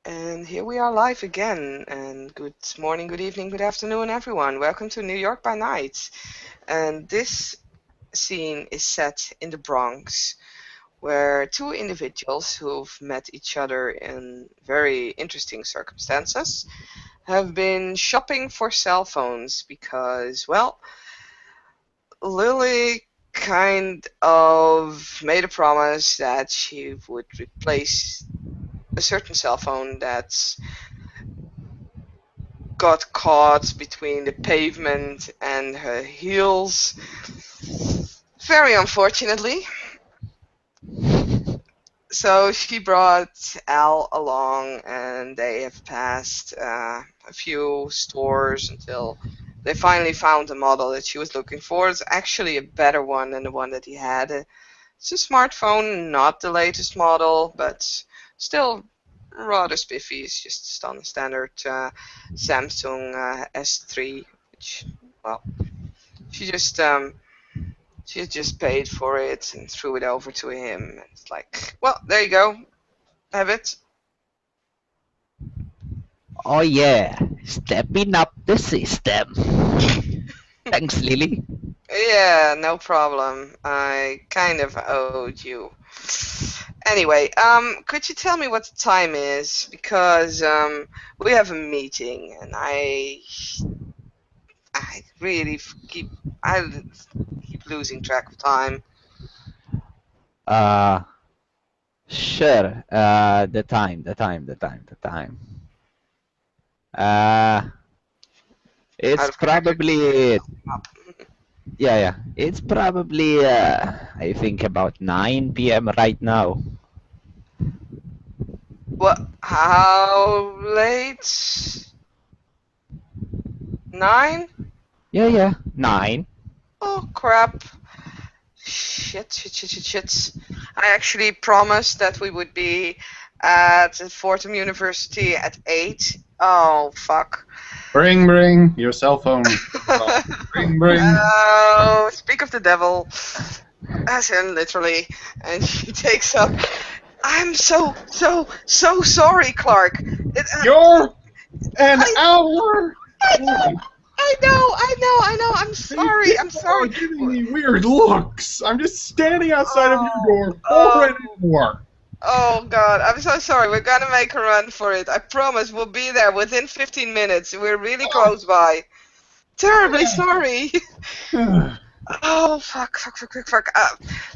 And here we are live again. And good morning, good evening, good afternoon, everyone. Welcome to New York by Night. And this scene is set in the Bronx, where two individuals who've met each other in very interesting circumstances have been shopping for cell phones because, well, Lily kind of made a promise that she would replace a certain cell phone that's got caught between the pavement and her heels. Very unfortunately. So she brought Al along, and they have passed a few stores until they finally found the model that she was looking for. It's actually a better one than the one that he had. It's a smartphone, not the latest model, but still rather spiffy. It's just on the standard Samsung S3, which, well, she just paid for it and threw it over to him. It's like, well, there you go, have it. Oh yeah, stepping up the system. Thanks, Lily. Yeah, no problem. I kind of owed you. Anyway, could you tell me what the time is? Because we have a meeting, and I really I keep losing track of time. Uh, sure. The time. Uh, Out it's of character. probably Up. yeah. It's probably I think about 9 p.m. right now. What? How late? 9? Yeah, 9. Oh crap! Shit. I actually promised that we would be at Fordham University at 8. Oh fuck. Bring your cell phone. Bring. Oh, speak of the devil. As in, literally. And she takes up. I'm so sorry, Clark. You're an I, hour. I know, I know. I'm sorry. I'm People are sorry. giving me weird looks. I'm just standing outside of your door for an Oh, hour. oh God, I'm so sorry. We're gonna make a run for it. I promise we'll be there within 15 minutes. We're really close by. Terribly sorry. Oh, fuck.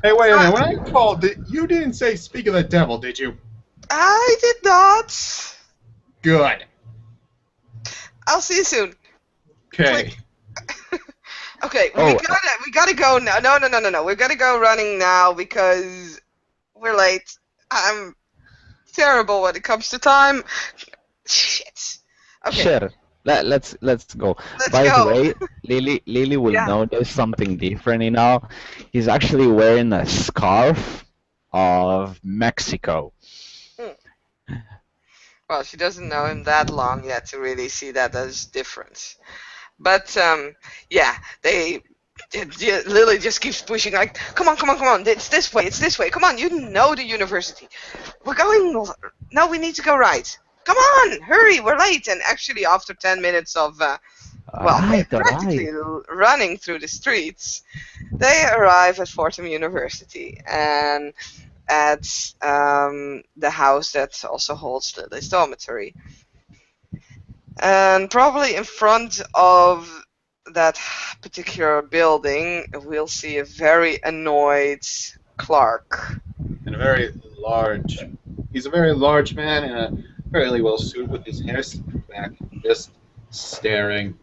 Hey, wait a minute. When I called, you didn't say speak of the devil, did you? I did not. Good. I'll see you soon. Okay. Okay, we Oh, gotta go now. No. We gotta go running now because we're late. I'm terrible when it comes to time. Shit. Okay, sure. Let's go. let's By the go. way, Lily will Yeah. notice something different. He's actually wearing a scarf of Mexico. Hmm. Well, she doesn't know him that long yet to really see that as different. But yeah, Lily just keeps pushing like, come on, it's this way. Come on, you know the university. We're going. No, we need to go right. Come on, hurry, we're late. And actually, after 10 minutes of All right. practically running through the streets, they arrive at Fordham University and at the house that also holds Lily's dormitory. And probably in front of that particular building, we'll see a very annoyed Clark. And a very large. He's a very large man in a fairly well suit with his hair slicked back, just staring.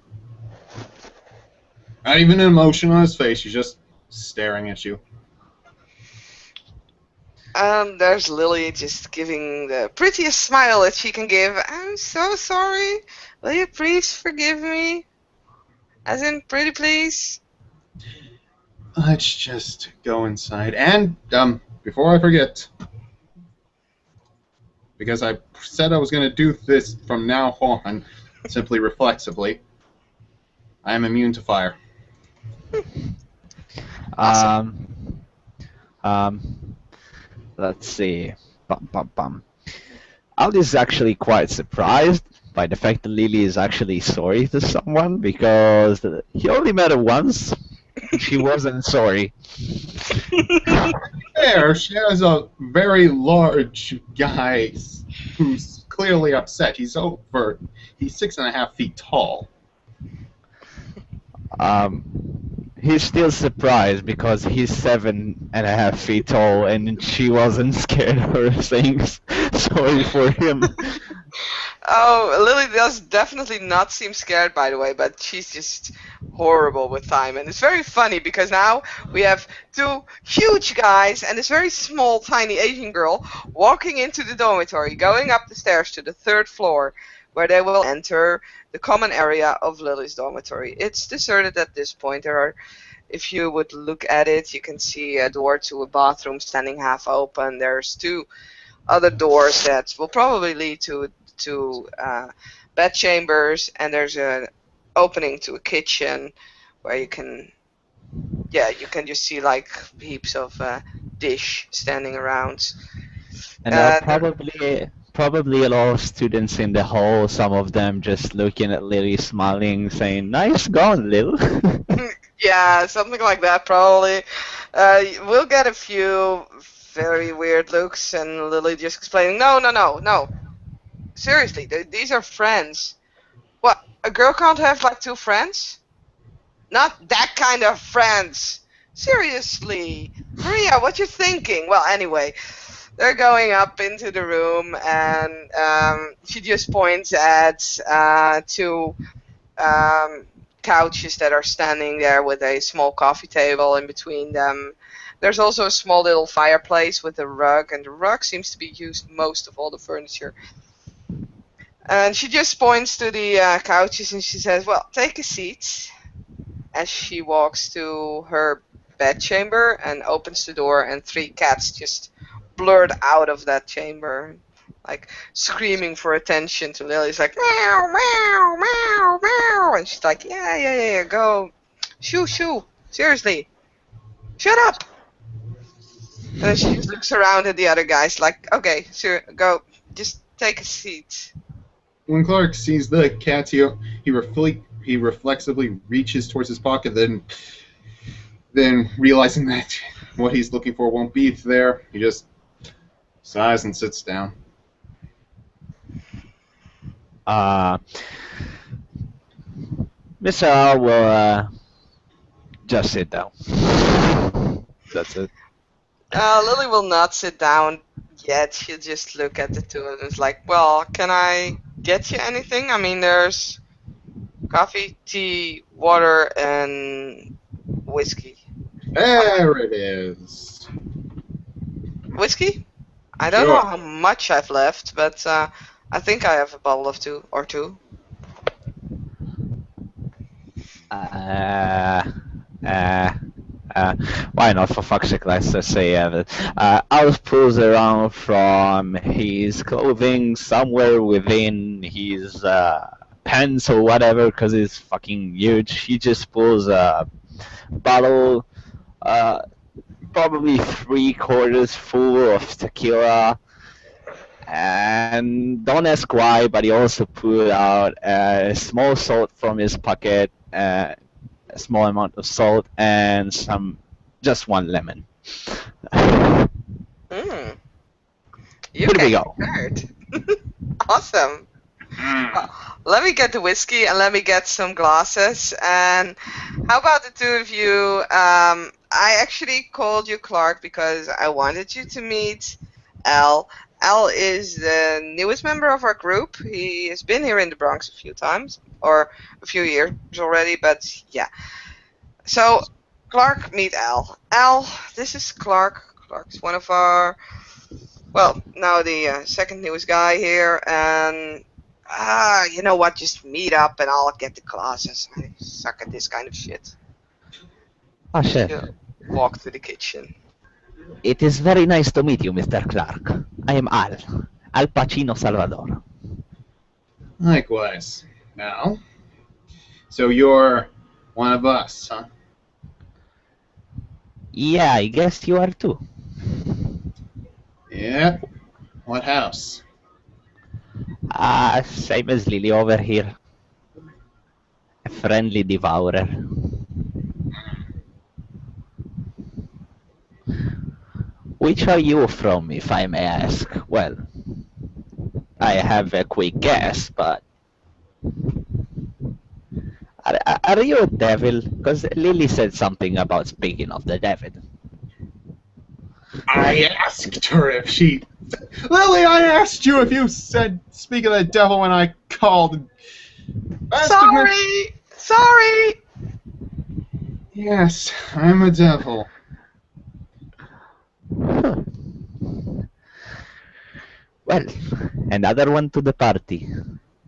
Not even an emotion on his face. He's just staring at you. And there's Lily just giving the prettiest smile that she can give. I'm so sorry. Will you please forgive me? As in, pretty please? Let's just go inside. And before I forget, because I said I was going to do this from now on, simply reflexively, I am immune to fire. Awesome. Um, um, let's see. Bum, bum, bum. Al is actually quite surprised by the fact that Lily is actually sorry to someone because he only met her once. She wasn't sorry. There, she has a very large guy who's clearly upset. He's 6.5 feet tall. He's still surprised because he's 7.5 feet tall and she wasn't scared of her saying sorry for him. Oh, Lily does definitely not seem scared, by the way, but she's just horrible with time. And it's very funny because now we have two huge guys and this very small, tiny Asian girl walking into the dormitory, going up the stairs to the third floor, where they will enter the common area of Lily's dormitory. It's deserted at this point. There are, if you would look at it, you can see a door to a bathroom standing half open. There's two other doors that will probably lead to bed chambers, and there's an opening to a kitchen where you can just see like heaps of dish standing around. And there are There- probably a lot of students in the hall, some of them just looking at Lily smiling, saying, "Nice gone, Lil." yeah, something like that probably. We'll get a few very weird looks, and Lily just explaining, no, no, no, no. Seriously, these are friends. What? A girl can't have like two friends? Not that kind of friends. Seriously, Maria, what you thinking? Well, anyway, they're going up into the room, and she just points at two couches that are standing there with a small coffee table in between them. There's also a small little fireplace with a rug, and the rug seems to be used most of all the furniture. And she just points to the couches and she says, well, take a seat. As she walks to her bedchamber and opens the door, and three cats just blurt out of that chamber, like screaming for attention to Lily. It's like, meow, meow, meow, meow. And she's like, yeah, go. Shoo, shoo. Seriously. Shut up. And then she just looks around at the other guys like, okay, sure, go. Just take a seat. When Clark sees the cats, he reflexively reaches towards his pocket, then realizing that what he's looking for won't be there, he just sighs and sits down. Mr. Al will just sit down. That's it. Lily will not sit down yet. She'll just look at the two of them. It's like, well, can I get you anything? I mean, there's coffee, tea, water, and whiskey. There it is. Whiskey? I don't Sure. know how much I've left, but I think I have a bottle of two or two. Why not? For fuck's sake, let's just say Al pulls around from his clothing somewhere within his pants or whatever, because it's fucking huge. He just pulls a bottle, probably 3/4 full of tequila. And don't ask why, but he also pulled out a small salt from his pocket, a small amount of salt, and just one lemon. Mm. You Here we can go. prepared. Awesome. Let me get the whiskey and let me get some glasses. And how about the two of you? I actually called you Clark because I wanted you to meet Al. Al is the newest member of our group. He has been here in the Bronx a few times, or a few years already, but yeah. So, Clark, meet Al. Al, this is Clark. Clark's one of our, well, now the second newest guy here, and you know what? Just meet up and I'll get the classes. I suck at this kind of shit. Oh, chef. She'll walk to the kitchen. It is very nice to meet you, Mr. Clark. I am Al Pacino Salvador. Likewise. Now, so you're one of us, huh? Yeah, I guess you are too. Yeah. What house? Same as Lily over here. A friendly devourer. Which are you from, if I may ask? Well, I have a quick guess, but are you a devil? Because Lily said something about speaking of the devil. I asked her if she... Lily, I asked you if you said speak of the devil when I called. Sorry! Sorry! Yes, I'm a devil. Huh. Well, another one to the party.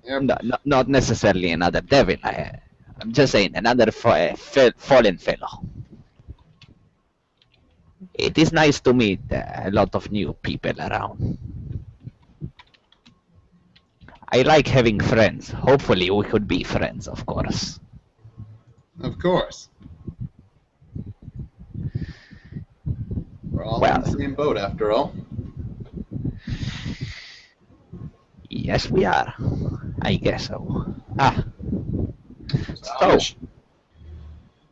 Yep. No, not necessarily another devil. I'm just saying another fallen fellow. It is nice to meet a lot of new people around. I like having friends. Hopefully we could be friends, of course. Of course. We're all Well, in the same boat, after all. yes, we are. I guess so.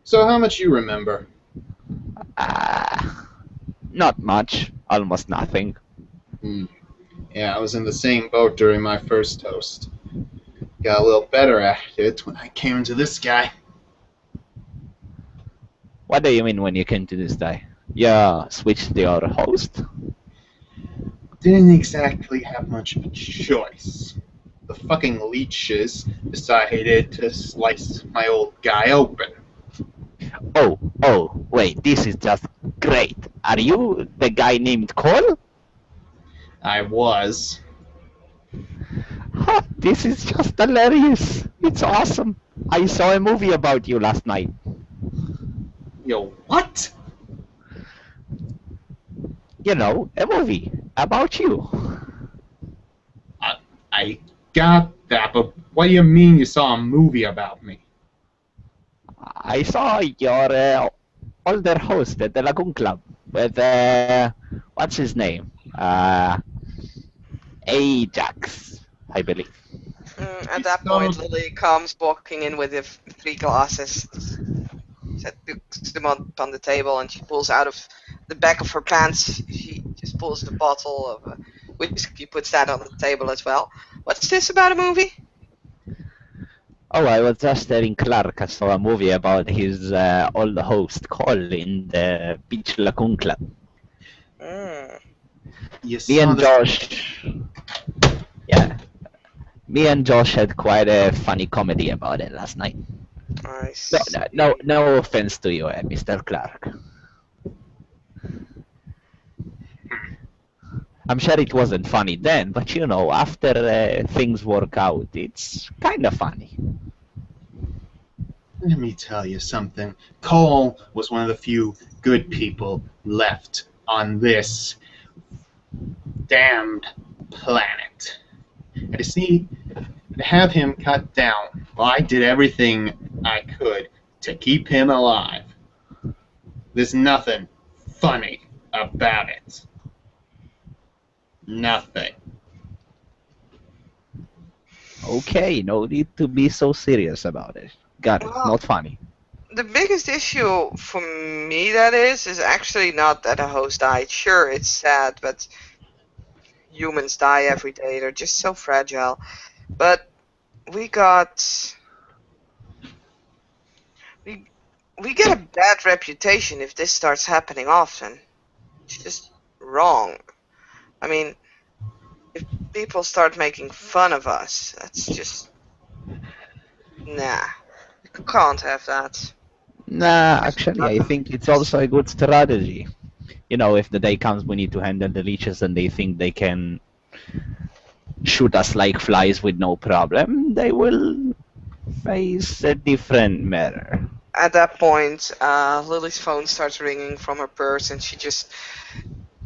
So, how much you remember? Not much. Almost nothing. Yeah, I was in the same boat during my first toast. Got a little better at it when I came into this guy. What do you mean when you came to this guy? Yeah, switched your host? Didn't exactly have much of a choice. The fucking leeches decided to slice my old guy open. Oh, wait, this is just great. Are you the guy named Cole? I was. Huh, this is just hilarious. It's awesome. I saw a movie about you last night. Yo, what? You know, a movie about you. I got that, but what do you mean you saw a movie about me? I saw your older host at the Lagoon Club with, what's his name? Ajax, I believe. At that point, Lily comes walking in with the 3 glasses. Puts them on the table, and she pulls out of the back of her pants. She just pulls the bottle of whiskey, puts that on the table as well. What's this about a movie? Oh, I was just telling Clark I saw a movie about his old host, Cole, in the Beach Lagoon Club. Me and Josh... Yeah. Me and Josh had quite a funny comedy about it last night. Nice. No offense to you, Mr. Clark. I'm sure it wasn't funny then, but you know, after things work out, it's kind of funny. Let me tell you something. Cole was one of the few good people left on this damned planet. And to see, to have him cut down, well, I did everything I could to keep him alive. There's nothing funny about it. Nothing. Okay, no need to be so serious about it. Got it, Well, not funny. The biggest issue for me, that is actually not that a host died. Sure, it's sad, but humans die every day. They're just so fragile. But we got... We get a bad reputation if this starts happening often. It's just wrong. I mean, if people start making fun of us, that's just... Nah. We can't have that. Nah, actually, I think it's also a good strategy. You know, if the day comes we need to handle the leeches and they think they can shoot us like flies with no problem, they will face a different matter. At that point, Lily's phone starts ringing from her purse, and she just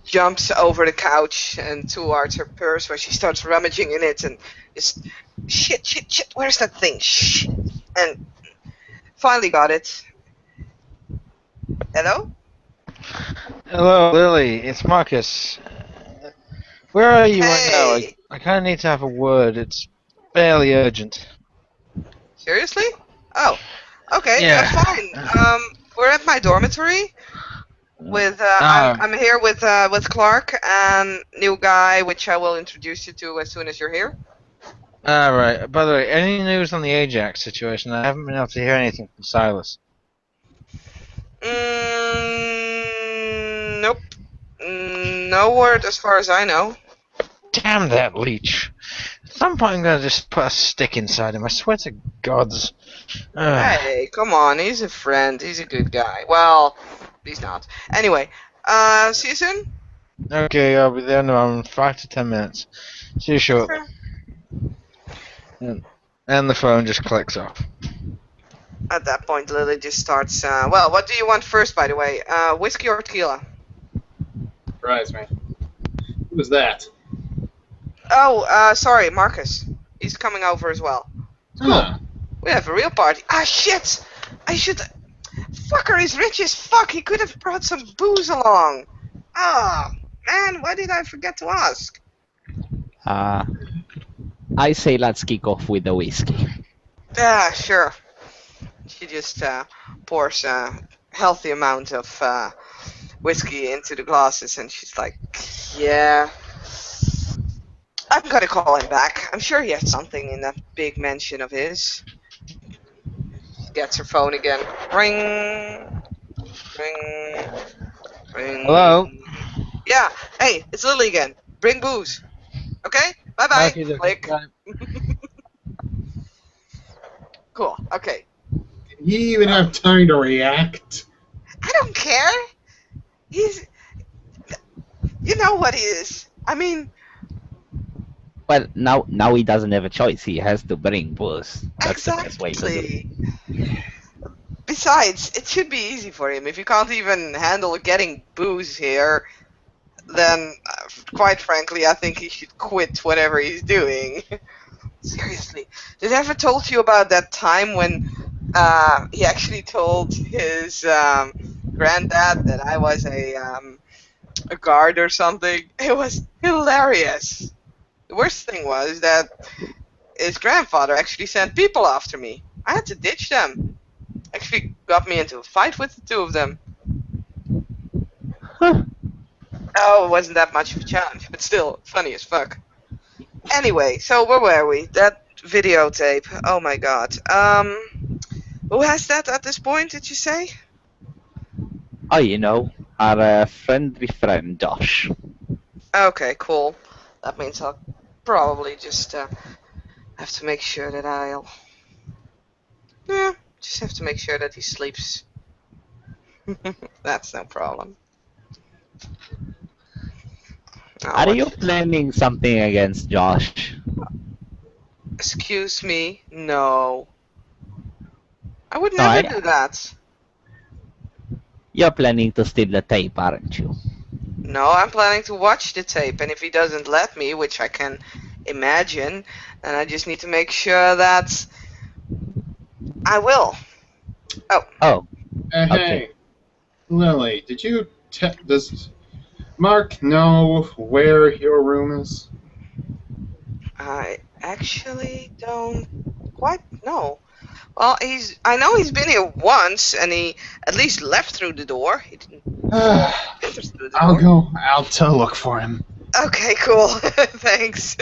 jumps over the couch and towards her purse, where she starts rummaging in it and just shit, where's that thing? Shit. And finally got it. Hello? Hello, Lily. It's Marcus. Where are you right now? Hey, I kind of need to have a word. It's fairly urgent. Seriously? Oh, okay, Yeah. fine. We're at my dormitory. With I'm here with Clark and new guy, which I will introduce you to as soon as you're here. Alright, by the way, any news on the Ajax situation? I haven't been able to hear anything from Silas. Nope. No word as far as I know. Damn that leech. At some point I'm gonna just put a stick inside him, I swear to gods. Hey, come on, he's a friend. He's a good guy. Well, he's not. Anyway, see you soon. Okay, I'll be there in around 5 to 10 minutes. See you shortly. Sure. And the phone just clicks off. At that point, Lily just starts. Well, what do you want first, by the way? Whiskey or tequila? Surprise me. Who was that? Oh, sorry, Marcus. He's coming over as well. Cool. Huh. We have a real party. Ah, shit! I should. Fucker is rich as fuck. He could have brought some booze along. Ah, man, why did I forget to ask? I say let's kick off with the whiskey. Yeah, sure. She just pours a healthy amount of whiskey into the glasses, and she's like, "Yeah, I'm gonna call him back. I'm sure he has something in that big mansion of his." She gets her phone again. Ring, ring, ring. Hello? Yeah. Hey, it's Lily again. Bring booze. Okay. Bye bye. Okay, Click. bye. Cool. Okay. Did he even have time to react? I don't care. He's. You know what he is. I mean, Well, now he doesn't have a choice. He has to bring booze. That's the best way to do it. exactly. Besides, it should be easy for him. If you can't even handle getting booze here, then, quite frankly, I think he should quit whatever he's doing. Seriously. Did I ever told you about that time when he actually told his granddad that I was a guard or something? It was hilarious. The worst thing was that his grandfather actually sent people after me. I had to ditch them. Actually got me into a fight with the two of them. Huh. Oh, it wasn't that much of a challenge, but still, funny as fuck. Anyway, so where were we? That videotape. Oh my god. Who has that at this point, did you say? Oh, you know, our friendly friend Josh. Okay, cool. That means I'll probably just have to make sure that I'll... Yeah, just have to make sure that he sleeps. That's no problem. Oh, Are what- you planning something against Josh? Excuse me? No. I would No, never do that. You're planning to steal the tape, aren't you? No, I'm planning to watch the tape, and if he doesn't let me, which I can imagine, then I just need to make sure that I will. Oh, Hey, Okay. Lily, did you does Mark know where your room is? I actually don't quite know. Well, I know he's been here once, and he at least left through the door. He didn't enter through the I'll door. go out to look for him. Okay, cool. Thanks.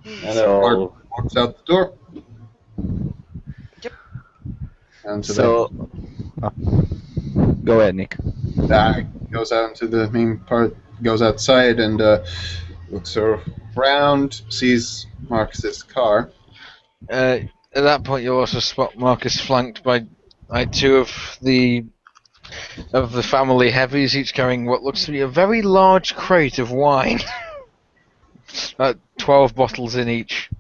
And So- Mark walks out the door. Yep. And go ahead, Nick. goes out into the main part, goes outside and looks around, sees Marcus's car. At that point, you also spot Marcus flanked by two of the family heavies, each carrying what looks to be a very large crate of wine. 12 bottles in each.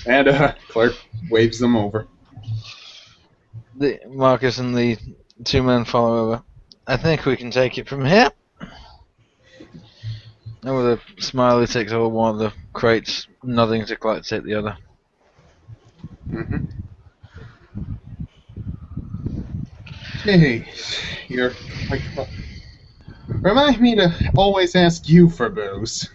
And Clark waves them over. Marcus and the two men follow over. I think we can take it from here. And with a smile, he takes over one of the crates, nodding to Clark to take the other. Mm-hmm. Hey, you're like, Remind me to always ask you for booze.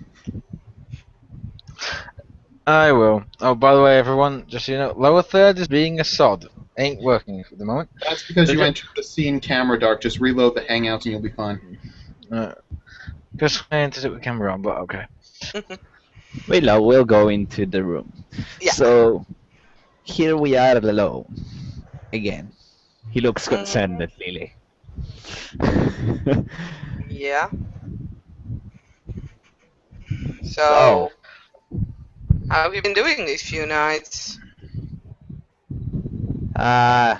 I will. Oh, by the way, everyone, just so you know, lower third is being a sod. Ain't working for the moment. That's because So you ju- entered the scene camera dark. Just reload the Hangouts and you'll be fine. Just trying to do it with camera on, but okay. Willow will go into the room. Yeah. So here we are alone again. He looks concerned Mhm. at Lily. Yeah. So, So, how have you been doing these few nights? uh,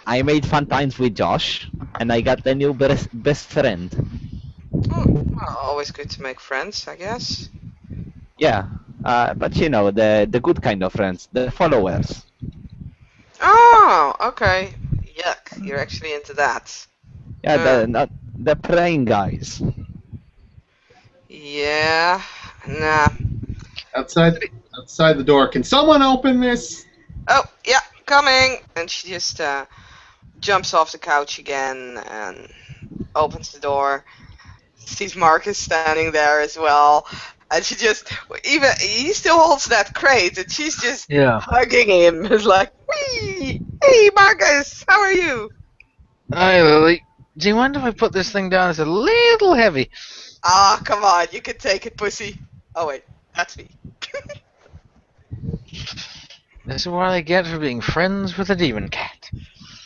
I made fun times with Josh, and I got a new best friend. Oh, well, always good to make friends, I guess. Yeah, but you know, the good kind of friends, the followers. Oh, okay. Yuck, you're actually into that. Yeah, Huh. the not the praying guys. Yeah. Nah. Outside the door. Can someone open this? Oh, yeah, coming! And she just jumps off the couch again and opens the door. Sees Marcus standing there as well. And she just, even, he still holds that crate, and she's just Yeah. hugging him. It's like, wee! Hey, Marcus, how are you? Hi, Lily. Do you mind if I put this thing down? It's a little heavy. Ah, come on, you can take it, pussy. Oh, wait, that's me. This is what I get for being friends with a demon cat.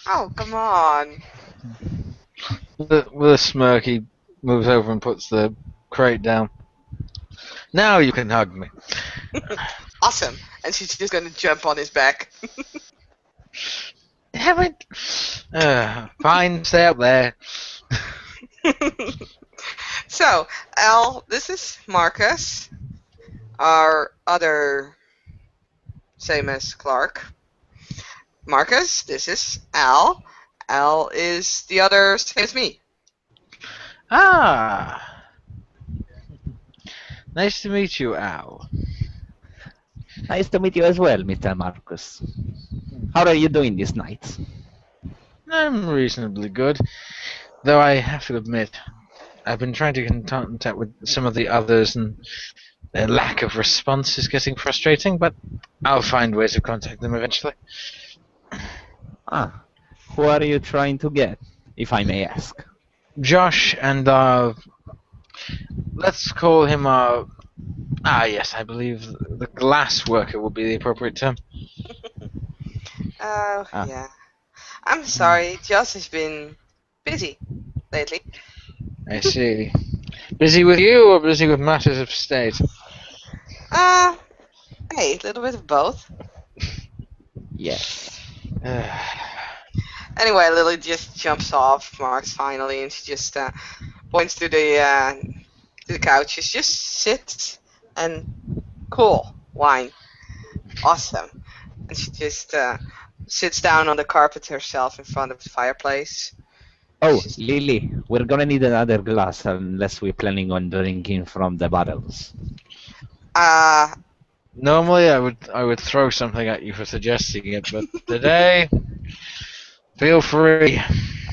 Oh, come on. With a smirk, he moves over and puts the crate down. Now you can hug me. Awesome. And she's just gonna jump on his back. Damn it. Fine, stay up there. So, Al, this is Marcus, our other same as Clark. Marcus, this is Al. Al is the other same as me. Ah. Nice to meet you, Al. Nice to meet you as well, Mr. Marcus. How are you doing this night? I'm reasonably good. Though I have to admit, I've been trying to get in contact with some of the others, and their lack of response is getting frustrating, but I'll find ways to contact them eventually. Ah, who are you trying to get, if I may ask? Josh and, let's call him, yes, I believe the glass worker would be the appropriate term. Oh, Ah. yeah. I'm sorry, Josh has been busy lately. I see. Busy with you or busy with matters of state? Hey, a little bit of both. Yes. Anyway, Lily just jumps off Mark's finally, and she just points to the couch. She just sits and cool wine, awesome. And she just sits down on the carpet herself in front of the fireplace. Oh, Lily, we're gonna need another glass unless we're planning on drinking from the bottles. Normally I would throw something at you for suggesting it, but today, feel free.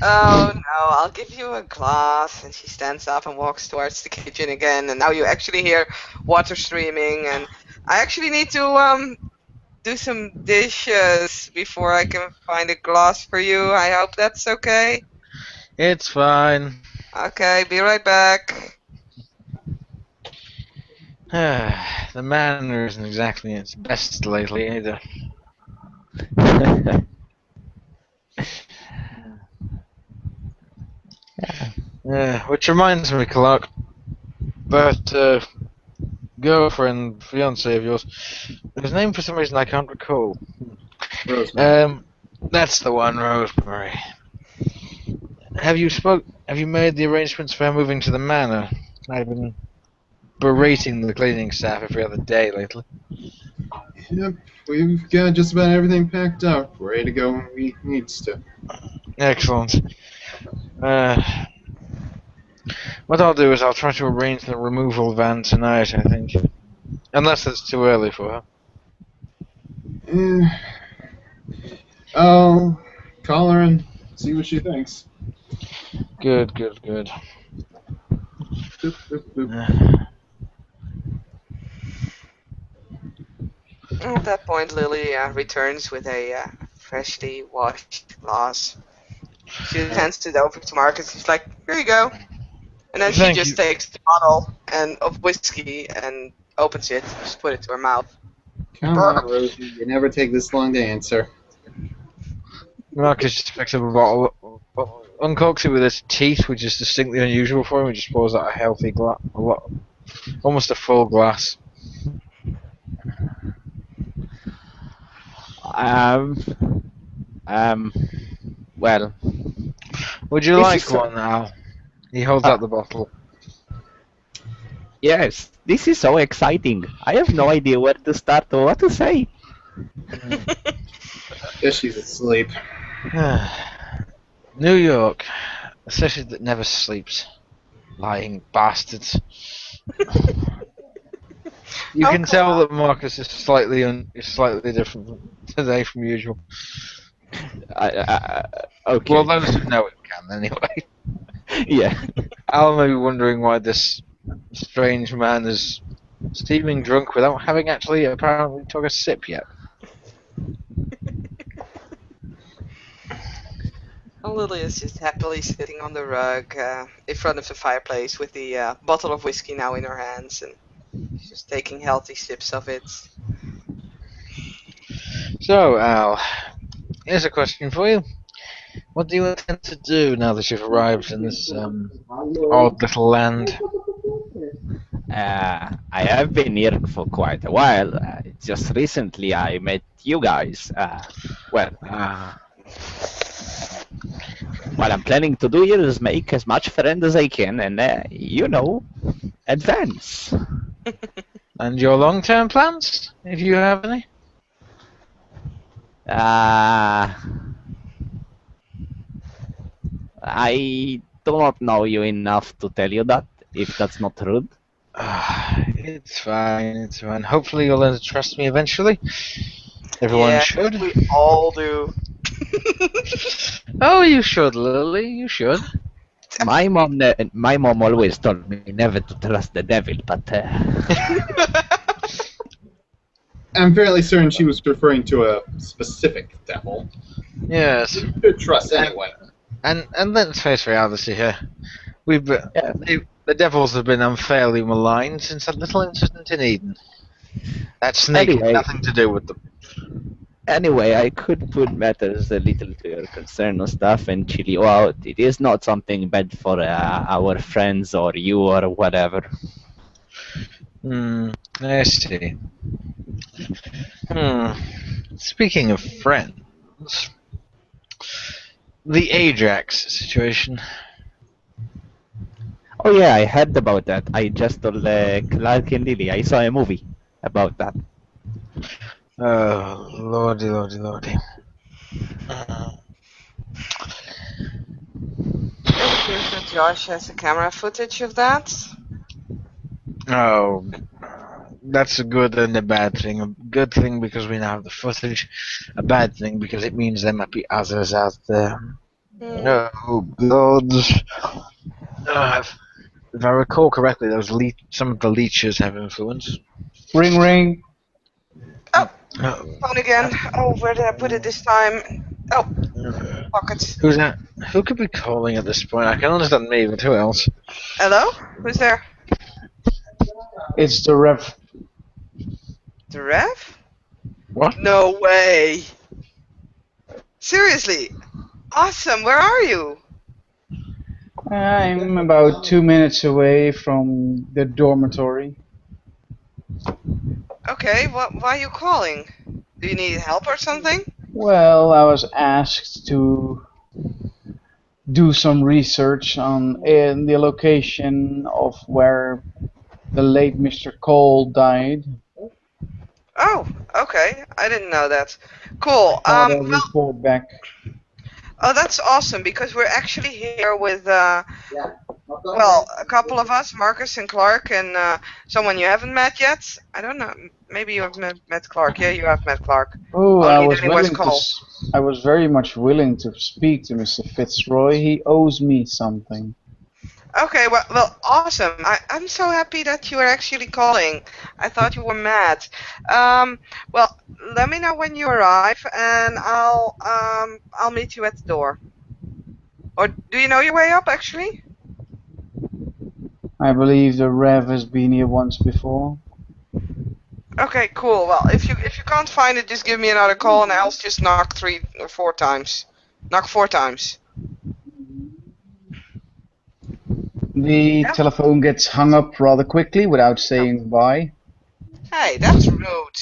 Oh no, I'll give you a glass. And she stands up and walks towards the kitchen again. And now you actually hear water streaming. And I actually need to do some dishes before I can find a glass for you. I hope that's okay. It's fine. Okay, be right back. The manner isn't exactly its best lately either. Which reminds me, Clark, that girlfriend, fiance of yours, whose name for some reason I can't recall. Rosemary. That's the one, Rosemary. Have you made the arrangements for her moving to the manor? I've been berating the cleaning staff every other day lately. Yep, we've got just about everything packed up, ready to go when we needs to. Excellent. What I'll do is I'll try to arrange the removal van tonight, I think. Unless it's too early for her. I'll call her and see what she thinks. Good, good, good. Boop, boop, boop. At that point, Lily returns with a freshly washed glass. She hands it over to Marcus. She's like, "Here you go." And then she Thank just you. takes the bottle and of whiskey and opens it, just put it to her mouth. Come on, Rosie. You never take this long to answer. Marcus just picks up a bottle, uncorks it with his teeth, which is distinctly unusual for him. He just pours out a healthy glass, almost a full glass. Well, Would you This like is- one, Al? He holds out the bottle. yes, this is so exciting. I have no idea where to start or what to say. Guess she's asleep. New York, a city that never sleeps. Lying bastards. You can tell that Marcus is slightly different today from usual. Okay. Well, those who know it can anyway. Yeah. Al may be wondering why this strange man is steaming drunk without having actually apparently took a sip yet. Lily is just happily sitting on the rug in front of the fireplace with the bottle of whiskey now in her hands, and she's just taking healthy sips of it. So, Al, here's a question for you. What do you intend to do now that you've arrived in this odd little land? I have been here for quite a while. Just recently I met you guys. What I'm planning to do here is make as much friend as I can and, advance. And your long-term plans, if you have any? I do not know you enough to tell you that, if that's not rude. It's fine, it's fine. Hopefully you'll learn to trust me eventually. Everyone Yeah, should. we all do. Oh, you should, Lily, you should. My mom always told me never to trust the devil, but I'm fairly certain she was referring to a specific devil. Yes. You should trust anyone. And let's face reality here. The devils have been unfairly maligned since that little incident in Eden. That snake Anyway. had nothing to do with them. anyway, I could put matters a little to your concern or stuff and chill you out. It is not something bad for our friends or you or whatever. I see. Speaking of friends, the Ajax situation. Oh yeah, I heard about that. I just told Clark and Lily. I saw a movie about that. Oh, lordy. It appears that Josh has the camera footage of that. Oh, that's a good and a bad thing. A good thing because we now have the footage. A bad thing because it means there might be others out there. Oh, God. If I recall correctly, some of the leeches have influence. Ring, ring. Oh, Phone again. Oh, where did I put it this time? Oh, pocket. who's that? Who could be calling at this point? I can understand me, but who else? Hello? Who's there? It's the Rev. The Rev? What? No way! Seriously? Awesome, where are you? I'm about 2 minutes away from the dormitory. Okay, why are you calling? Do you need help or something? Well, I was asked to do some research on the location of where the late Mr. Cole died. Oh, okay. I didn't know that. Cool. Thought I'd Well, report back. oh, that's awesome because we're actually here with Well, a couple of us, Marcus and Clark, and someone you haven't met yet. I don't know. Maybe you have met Clark. Yeah, you have met Clark. Oh, Only that it was Cole. I was very much willing to speak to Mr. Fitzroy. He owes me something. Okay, well, awesome. I'm so happy that you are actually calling. I thought you were mad. Well, let me know when you arrive, and I'll meet you at the door. Or do you know your way up, actually? I believe the Rev has been here once before. Okay, cool. Well, if you can't find it, just give me another call, and I'll just knock 3 or 4 times. Knock 4 times. The Yeah. telephone gets hung up rather quickly without saying goodbye. Hey, that's rude.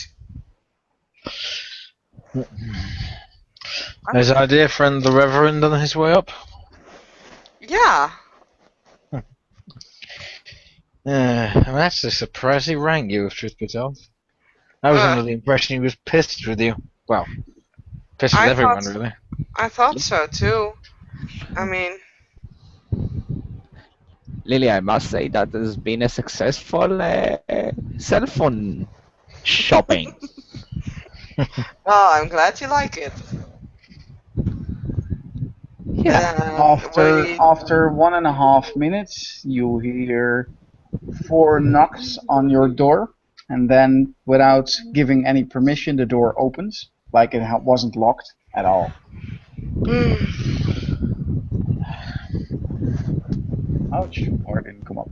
Is our dear friend the Reverend on his way up? Yeah. I'm actually surprised he rang you, if truth be told. I was under the impression he was pissed with you. Well, pissed with I everyone, thought- really. I thought so too. I mean, Lily, I must say that has been a successful cell phone shopping. well, I'm glad you like it. Yeah. After 1.5 minutes, you hear 4 knocks on your door, and then, without giving any permission, the door opens, like it wasn't locked at all. Ouch! Or it didn't come up.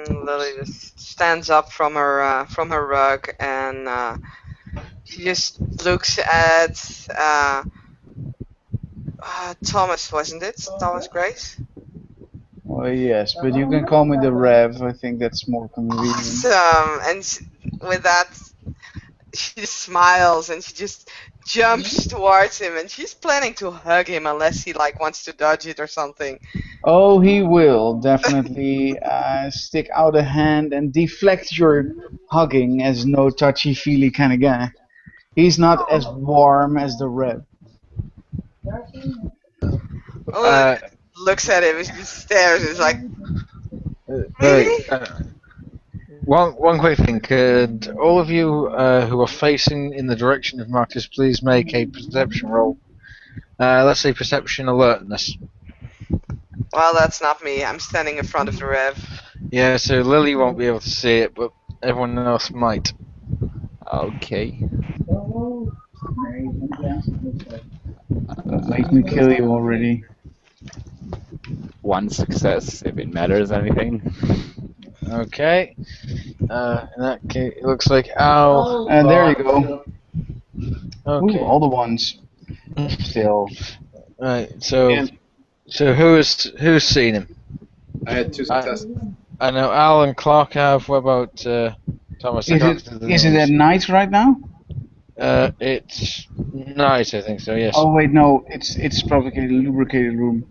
Lily just stands up from her rug and she just looks at Thomas, wasn't it? Thomas Grace. Oh yes, but you can call me the Rev. I think that's more convenient. Awesome. And with that, she just smiles and she just jumps towards him and she's planning to hug him unless he like wants to dodge it or something. Oh, he will definitely stick out a hand and deflect your hugging as no touchy-feely kind of guy. He's not as warm as the Rev. Oh, looks at him, he just stares, it's like, Very, one quick thing. Could all of you who are facing in the direction of Marcus please make a perception roll? Let's say perception alertness. well, that's not me, I'm standing in front of the Rev. Yeah, so Lily won't be able to see it, but everyone else might. Okay. Don't make me kill you already. 1 success, if it matters anything. Okay. In that case, it looks like Al. And there you go. Okay. Ooh, all the ones. Still. Right. So, And so who's seen him? I had 2 successes. I know Al and Clark have. What about Thomas? Is it at night right now? It's night, I think so. Yes. Oh wait, no, it's probably a lubricated room.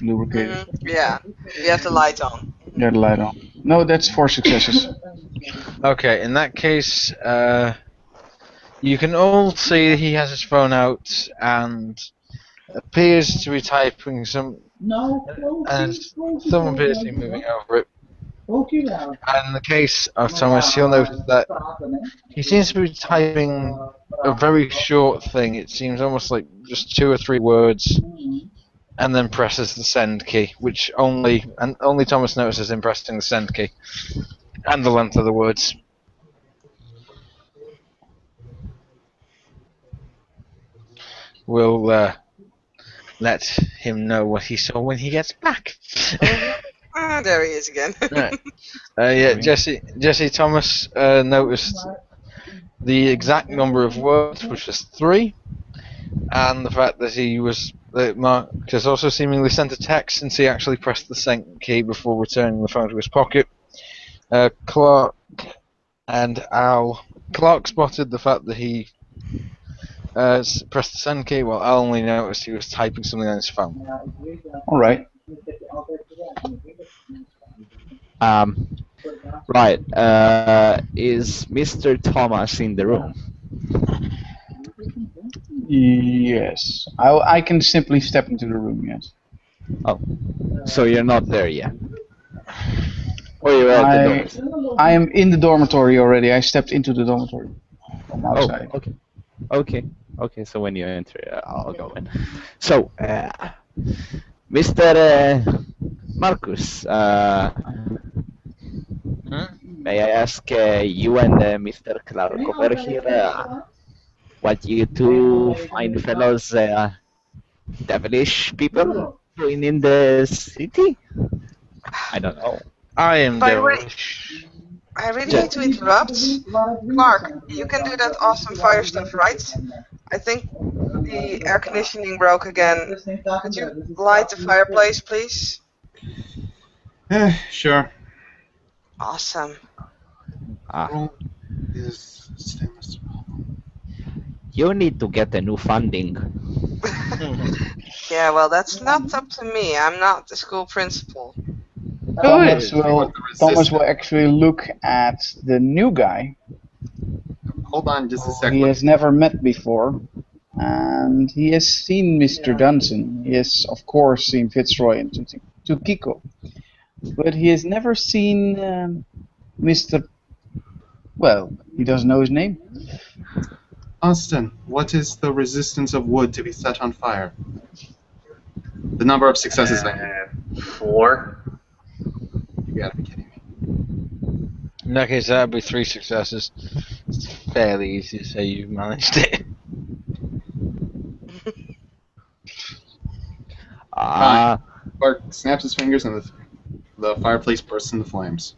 Lubricated. Yeah, you have the light on. Yeah, the light on. No, that's 4 successes. Okay. In that case, you can all see he has his phone out and appears to be typing some. And someone appears to be moving over it. And in the case of Thomas, you'll notice that he seems to be typing a very short thing. It seems almost like just 2 or 3 words, and then presses the send key, which only Thomas notices him pressing the send key, and the length of the words. We'll let him know what he saw when he gets back. Ah, there he is again. Right. Yeah, Jesse Thomas noticed the exact number of words, which was 3, and the fact that Marcus also seemingly sent a text since he actually pressed the send key before returning the phone to his pocket. Clark and Al. Clark spotted the fact that he pressed the send key, while Al only noticed he was typing something on his phone. Alright. Right. Is Mr. Thomas in the room? Yes. I can simply step into the room, yes. Oh, so you're not there yet. Or you're at the door. I am in the dormitory already. I stepped into the dormitory from Oh, outside. okay. Okay, so when you enter, I'll go in. So, Mr. Marcus, may I ask you and Mr. Clark over here, what you two fine fellows, devilish people doing in the city? I don't know. I am By the way, devilish. I really hate to interrupt. Clark, you can do that awesome fire stuff, right? I think the air conditioning broke again. Could you light the fireplace, please? Sure. Awesome. Ah, Is stainless. you need to get a new funding. Yeah, well, that's not up to me. I'm not the school principal. Thomas What will the Thomas will resistance- actually look at the new guy Hold on just a he second. has never met before, and he has seen Mr. Dunson. He has, of course, seen Fitzroy and Tukiko, but he has never seen Mr. Well, he doesn't know his name. Austin, what is the resistance of wood to be set on fire? The number of successes I need. 4. You gotta be kidding me. In that case, that'd be 3 successes. It's fairly easy to say you managed it. Ah, Clark snaps his fingers and the fireplace bursts into flames.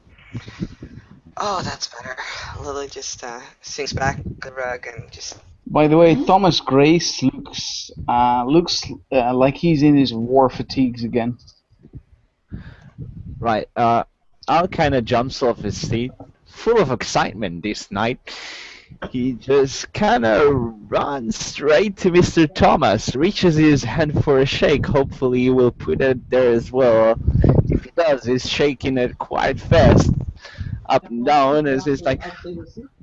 Oh, that's better. Lily just sinks back the rug and just. By the way, Thomas Grace looks like he's in his war fatigues again. right. Al kind of jumps off his seat, full of excitement this night. He just kind of runs straight to Mr. Thomas, reaches his hand for a shake. Hopefully, he will put it there as well. If he does, he's shaking it quite fast, up and down, as it's like,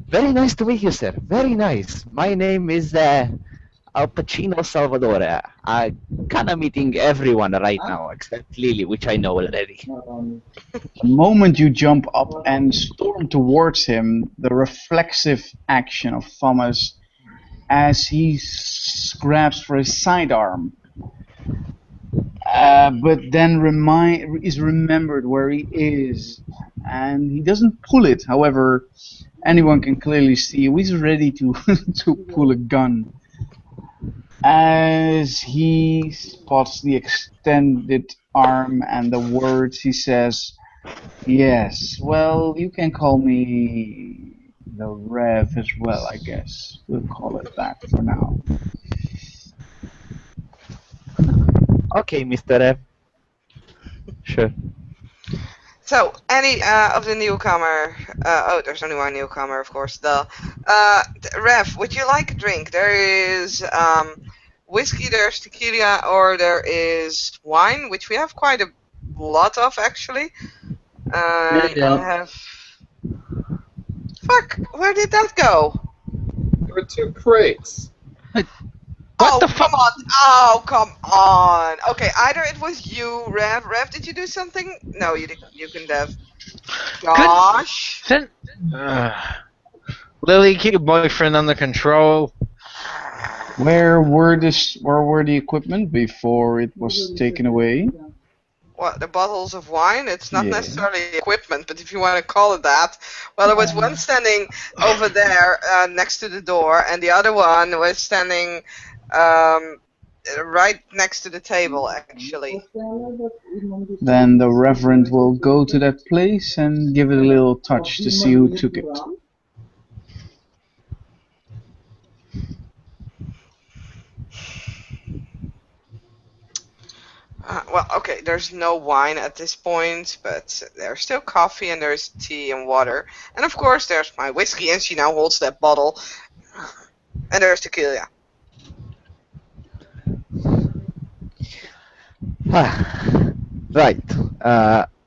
very nice to meet you, sir. Very nice. My name is Al Pacino Salvador. I'm kind of meeting everyone right now, except Lily, which I know already. The moment you jump up and storm towards him, the reflexive action of Thomas as he grabs for his sidearm, but then is remembered where he is, and he doesn't pull it. However, anyone can clearly see he's ready to to pull a gun. As he spots the extended arm and the words, he says, "Yes, well, you can call me the Rev as well, I guess. We'll call it that for now." Okay, Mr. F. Sure. So, any of the newcomer? Oh, there's only one newcomer, of course. Rev, would you like a drink? There is whiskey, there's tequila, or there is wine, which we have quite a lot of actually. Yeah. I have. Fuck! Where did that go? There were 2 crates. Oh, the come on! Oh, come on! Okay, either it was you, Rev. Rev, did you do something? No, you didn't. You can have. Josh. Then, Lily, keep your boyfriend under control. Where were the equipment before it was taken away? What, the bottles of wine? It's not Yeah. necessarily equipment, but if you want to call it that. Well, there was one standing over there next to the door, and the other one was standing right next to the table, actually. Then the Reverend will go to that place and give it a little touch to see who took it. Well, okay, there's no wine at this point, but there's still coffee and there's tea and water. And of course, there's my whiskey, and she now holds that bottle. And there's tequila. Right.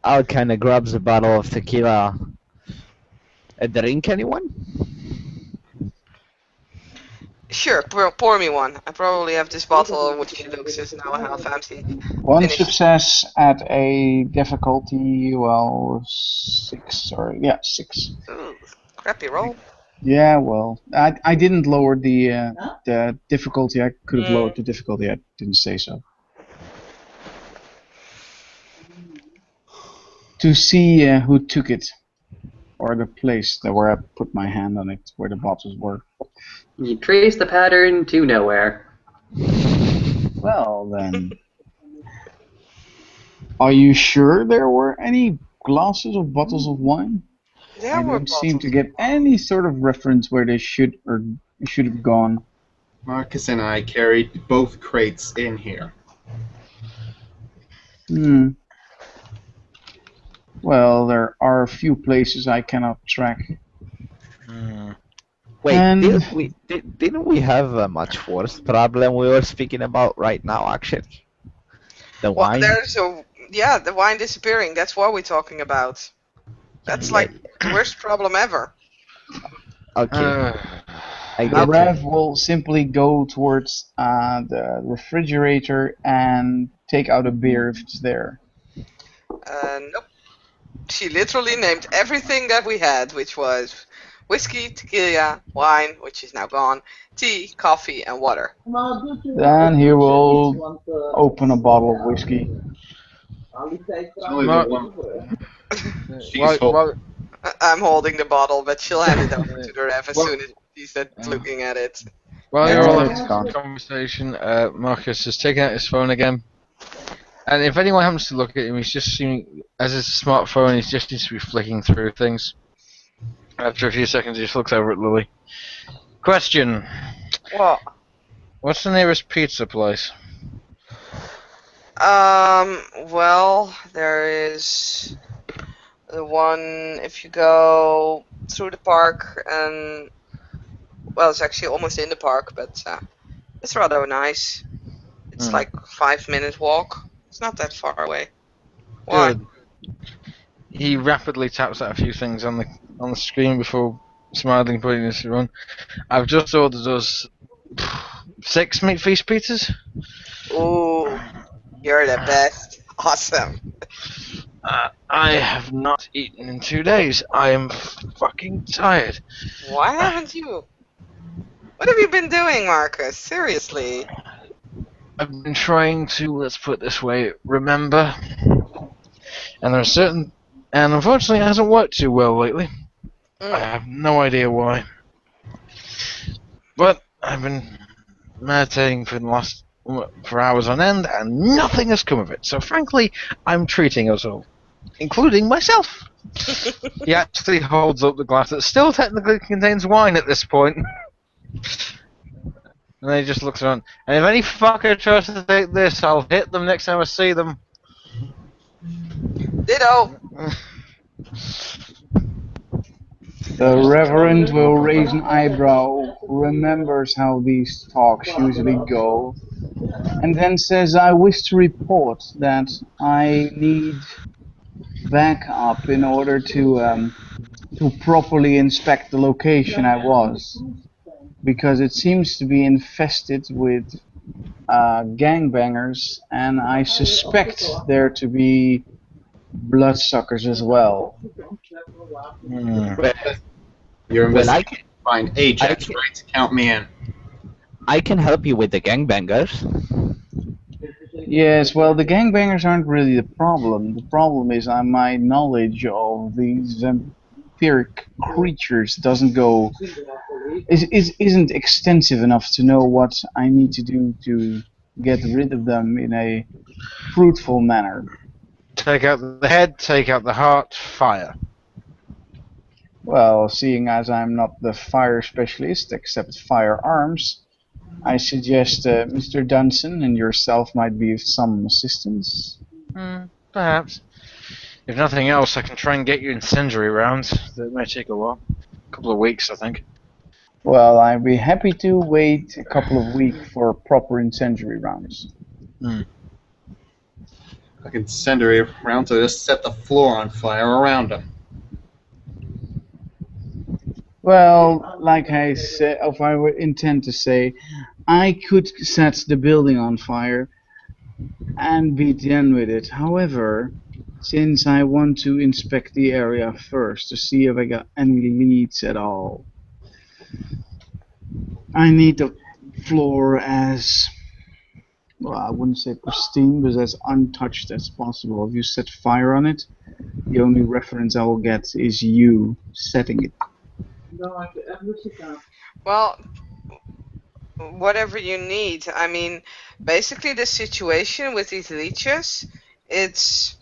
Al kind of grabs a bottle of tequila. A drink, anyone? Sure, pour me one. I probably have this bottle, which looks is now half empty. One Finish. success at a difficulty, well, 6 or yeah, 6. Ooh, crappy roll. Yeah, well, I didn't lower the difficulty. I could have lowered the difficulty. I didn't say so. To see who took it, or the place where I put my hand on it, where the bottles were. You trace the pattern to nowhere. Well then, are you sure there were any glasses or bottles of wine? There I were don't seem to bottles. get any sort of reference where they should have gone. Marcus and I carried both crates in here. Hmm. Well, there are a few places I cannot track. Wait, And- didn't we have a much worse problem we were speaking about right now, actually? The Well, wine? there's the wine disappearing. That's what we're talking about. That's like the worst problem ever. Okay, I The get it. Rev will simply go towards the refrigerator and take out a beer if it's there. Nope. She literally named everything that we had, which was whiskey, tequila, wine, which is now gone, tea, coffee, and water. Then he will open a bottle of whiskey. It's only the one. She's I'm holding the bottle, but she'll hand it over to the ref as Well- soon as she's looking at it. While Yeah, you're all it's in gone. conversation, Marcus has taken out his phone again. And if anyone happens to look at him, he's just seeming, as his smartphone, he just needs to be flicking through things. After a few seconds, he just looks over at Lily. Question: What? what's the nearest pizza place? Well, there is the one if you go through the park and well, it's actually almost in the park, but it's rather nice. It's like 5-minute walk. It's not that far away. Why? Good. He rapidly taps out a few things on the screen before smiling, putting this on. I've just ordered us 6 meat feast pizzas. Ooh, you're the best. Awesome. I have not eaten in 2 days. I am fucking tired. Why haven't you? What have you been doing, Marcus? Seriously. I've been trying to, let's put it this way, remember. And there are certain, and unfortunately it hasn't worked too well lately. I have no idea why. But I've been meditating for hours on end, and nothing has come of it. So frankly, I'm treating us all, including myself. He actually holds up the glass that still technically contains wine at this point. And then he just looks around. And if any fucker tries to take this, I'll hit them next time I see them. Ditto. The Reverend will raise an eyebrow, remembers how these talks usually go, and then says, I wish to report that I need backup in order to properly inspect the location I was. Because it seems to be infested with gangbangers, and I suspect there to be bloodsuckers as well. You're Well, I investigating to find Ajax, can- right? Count me in. I can help you with the gangbangers. Yes, well, the gangbangers aren't really the problem. The problem is my knowledge of these vampiric creatures isn't extensive enough to know what I need to do to get rid of them in a fruitful manner. Take out the head, take out the heart, fire. Well, seeing as I'm not the fire specialist except firearms, I suggest Mr. Dunson and yourself might be of some assistance. Perhaps. If nothing else, I can try and get you incendiary rounds. That may take a while. A couple of weeks, I think. Well, I'd be happy to wait a couple of weeks for proper incendiary rounds. I can send her around to just set the floor on fire around him. Well, like I said, if I were intend to say, I could set the building on fire and be done with it. However, since I want to inspect the area first to see if I got any leads at all, I need the floor as well, I wouldn't say pristine, but as untouched as possible. If you set fire on it, the only reference I will get is you setting it. Well, whatever you need. I mean, basically the situation with these leeches, it's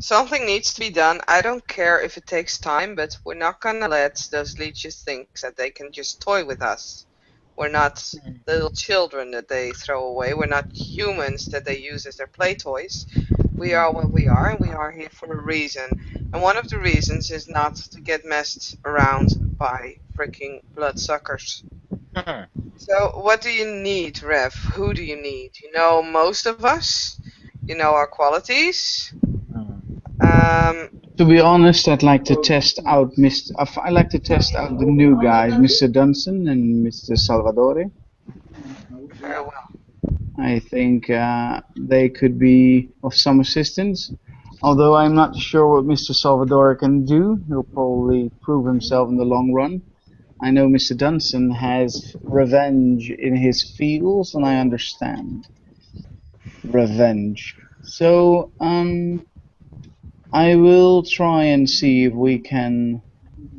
something needs to be done. I don't care if it takes time, but we're not gonna let those leeches think that they can just toy with us. We're not little children that they throw away. We're not humans that they use as their play toys. We are what we are, and we are here for a reason. And one of the reasons is not to get messed around by freaking bloodsuckers. So, what do you need, Rev? Who do you need? You know most of us. You know our qualities. To be honest, I'd like to test out I like to test out the new guys, Mr. Dunson and Mr. Salvadore. Very well. I think they could be of some assistance. Although I'm not sure what Mr. Salvador can do, he'll probably prove himself in the long run. I know Mr. Dunson has revenge in his feels, and I understand. Revenge. So, I will try and see if we can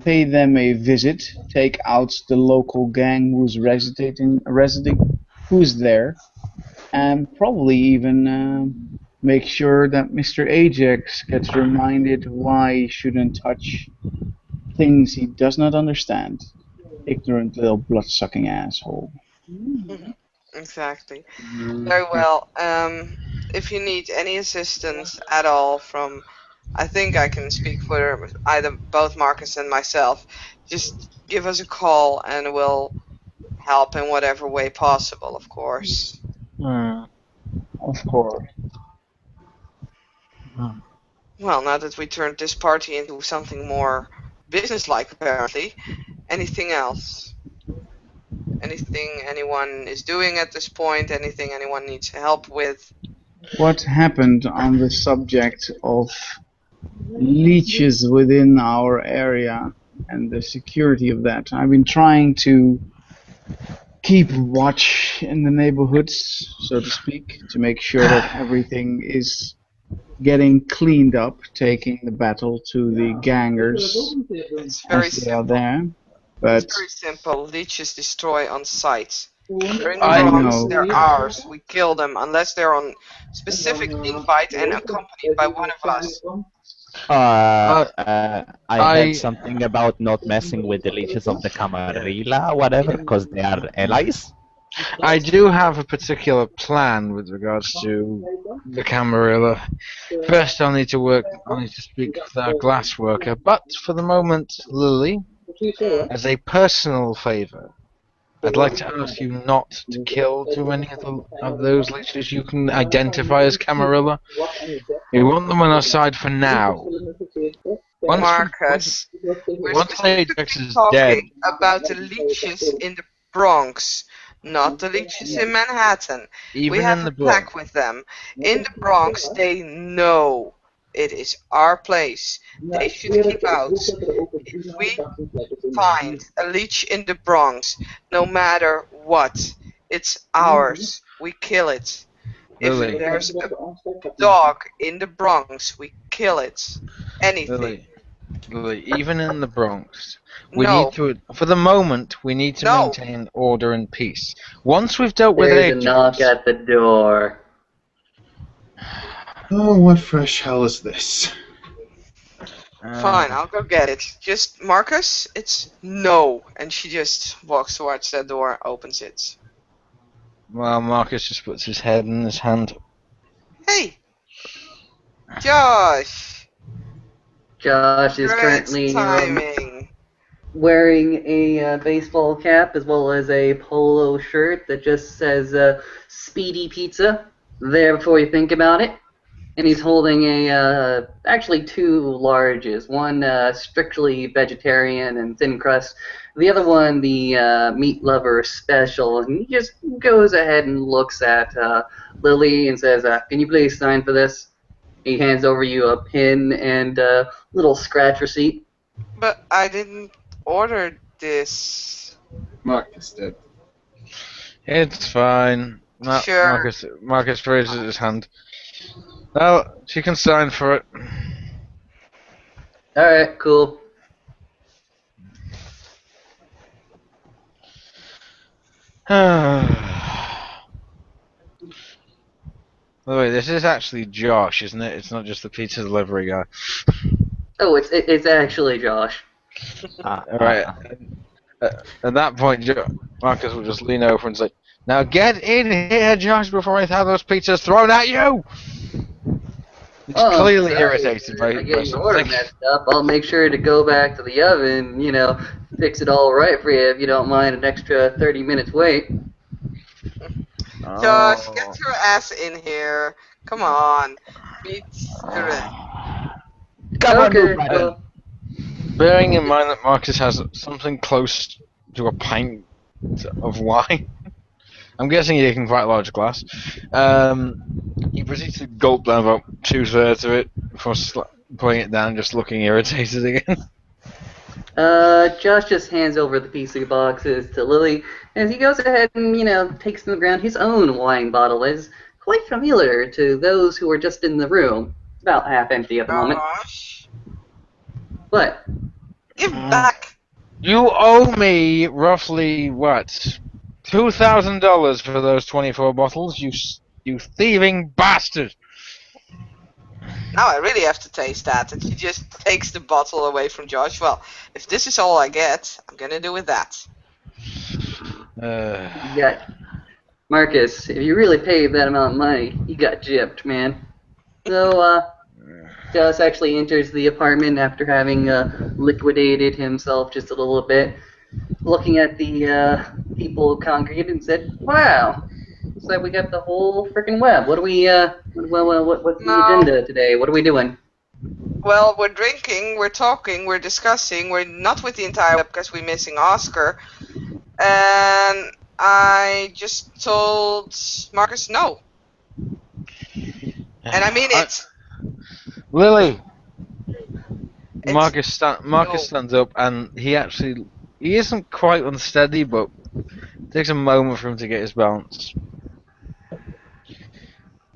pay them a visit, take out the local gang who's there, and probably even make sure that Mr. Ajax gets reminded why he shouldn't touch things he does not understand. Ignorant little blood-sucking asshole. Exactly. Very well. If you need any assistance at all from, I think I can speak for either both Marcus and myself, just give us a call and we'll help in whatever way possible, of course. Of course. Well, now that we turned this party into something more businesslike, apparently, anything else? Anything anyone is doing at this point? Anything anyone needs help with? What happened on the subject of leeches within our area and the security of that? I've been trying to keep watch in the neighborhoods, so to speak, to make sure that everything is getting cleaned up, taking the battle to the gangers It's very as they are simple. there. But It's very simple. Leeches destroy on sight. They're in the I Bronx, know. they're ours. We kill them unless they're on specific invite and accompanied by one of us. I heard something about not messing with the leeches of the Camarilla, whatever, because they are allies. I do have a particular plan with regards to the Camarilla. First, I'll need to speak with our glass worker, but for the moment, Lily, as a personal favour, I'd like to ask you not to kill too many of those leeches you can identify as Camarilla. We want them on our side for now. Marcus, we're Once specifically Ajax is dead, talking about the leeches in the Bronx, not the leeches in Manhattan. We even have in a the Bronx. pact with them. In the Bronx, they know it is our place. They should keep out. If we find a leech in the Bronx, no matter what, it's ours. We kill it. If Lily. there's a dog in the Bronx, we kill it. Anything. Lily, even in the Bronx, we No. need to, for the moment, we need to No. maintain order and peace. Once we've dealt with There's a knock Ajax, at the door. Oh, what fresh hell is this? Fine, I'll go get it. Just, Marcus, it's no. And she just walks towards that door, opens it. Well, Marcus just puts his head in his hand. Hey! Josh! Josh is Great currently timing. wearing a baseball cap as well as a polo shirt that just says Speedy Pizza there before you think about it. and he's holding actually two larges. One strictly vegetarian and thin crust. The other one, the meat lover special. And he just goes ahead and looks at Lily and says, "Can you please sign for this?" He hands over you a pin and a little scratch receipt. But I didn't order this. Marcus did. It's fine. Sure. Marcus raises his hand. No, she can sign for it. Alright, cool. By the way, this is actually Josh, isn't it? It's not just the pizza delivery guy. Oh, it's actually Josh. Alright. At that point, Marcus will just lean over and say, "Now get in here, Josh, before I have those pizzas thrown at you!" He's clearly sorry, irritated sir. by I get your order something. messed up. I'll make sure to go back to the oven, fix it all right for you if you don't mind an extra 30 minutes wait. Josh, Oh. get your ass in here. Come on. Beat the Come on, Okay, move, man. well, Bearing in mind that Marcus has something close to a pint of wine, I'm guessing he can quite a large glass. He proceeds to gulp down about 2/3 of it before putting it down, just looking irritated again. Josh just hands over the pizza boxes to Lily as he goes ahead and, takes from the ground his own wine bottle. Is quite familiar to those who are just in the room. It's about half empty at the moment. Josh. But, Give back. You owe me roughly what, $2,000 for those 24 bottles, you thieving bastard! Now I really have to taste that. And she just takes the bottle away from Josh. Well, if this is all I get, I'm gonna do with that. you got Marcus, if you really paid that amount of money, you got gypped, man. So, Josh actually enters the apartment after having liquidated himself just a little bit, looking at the people congregated and said, "Wow, looks like we got the whole freaking web. What do we, what's the No. agenda today? What are we doing?" Well, we're drinking, we're talking, we're discussing. We're not with the entire web because we're missing Oscar. And I just told Marcus no. And I mean it. Lily! It's- Marcus no. stands up and he isn't quite unsteady, but it takes a moment for him to get his balance.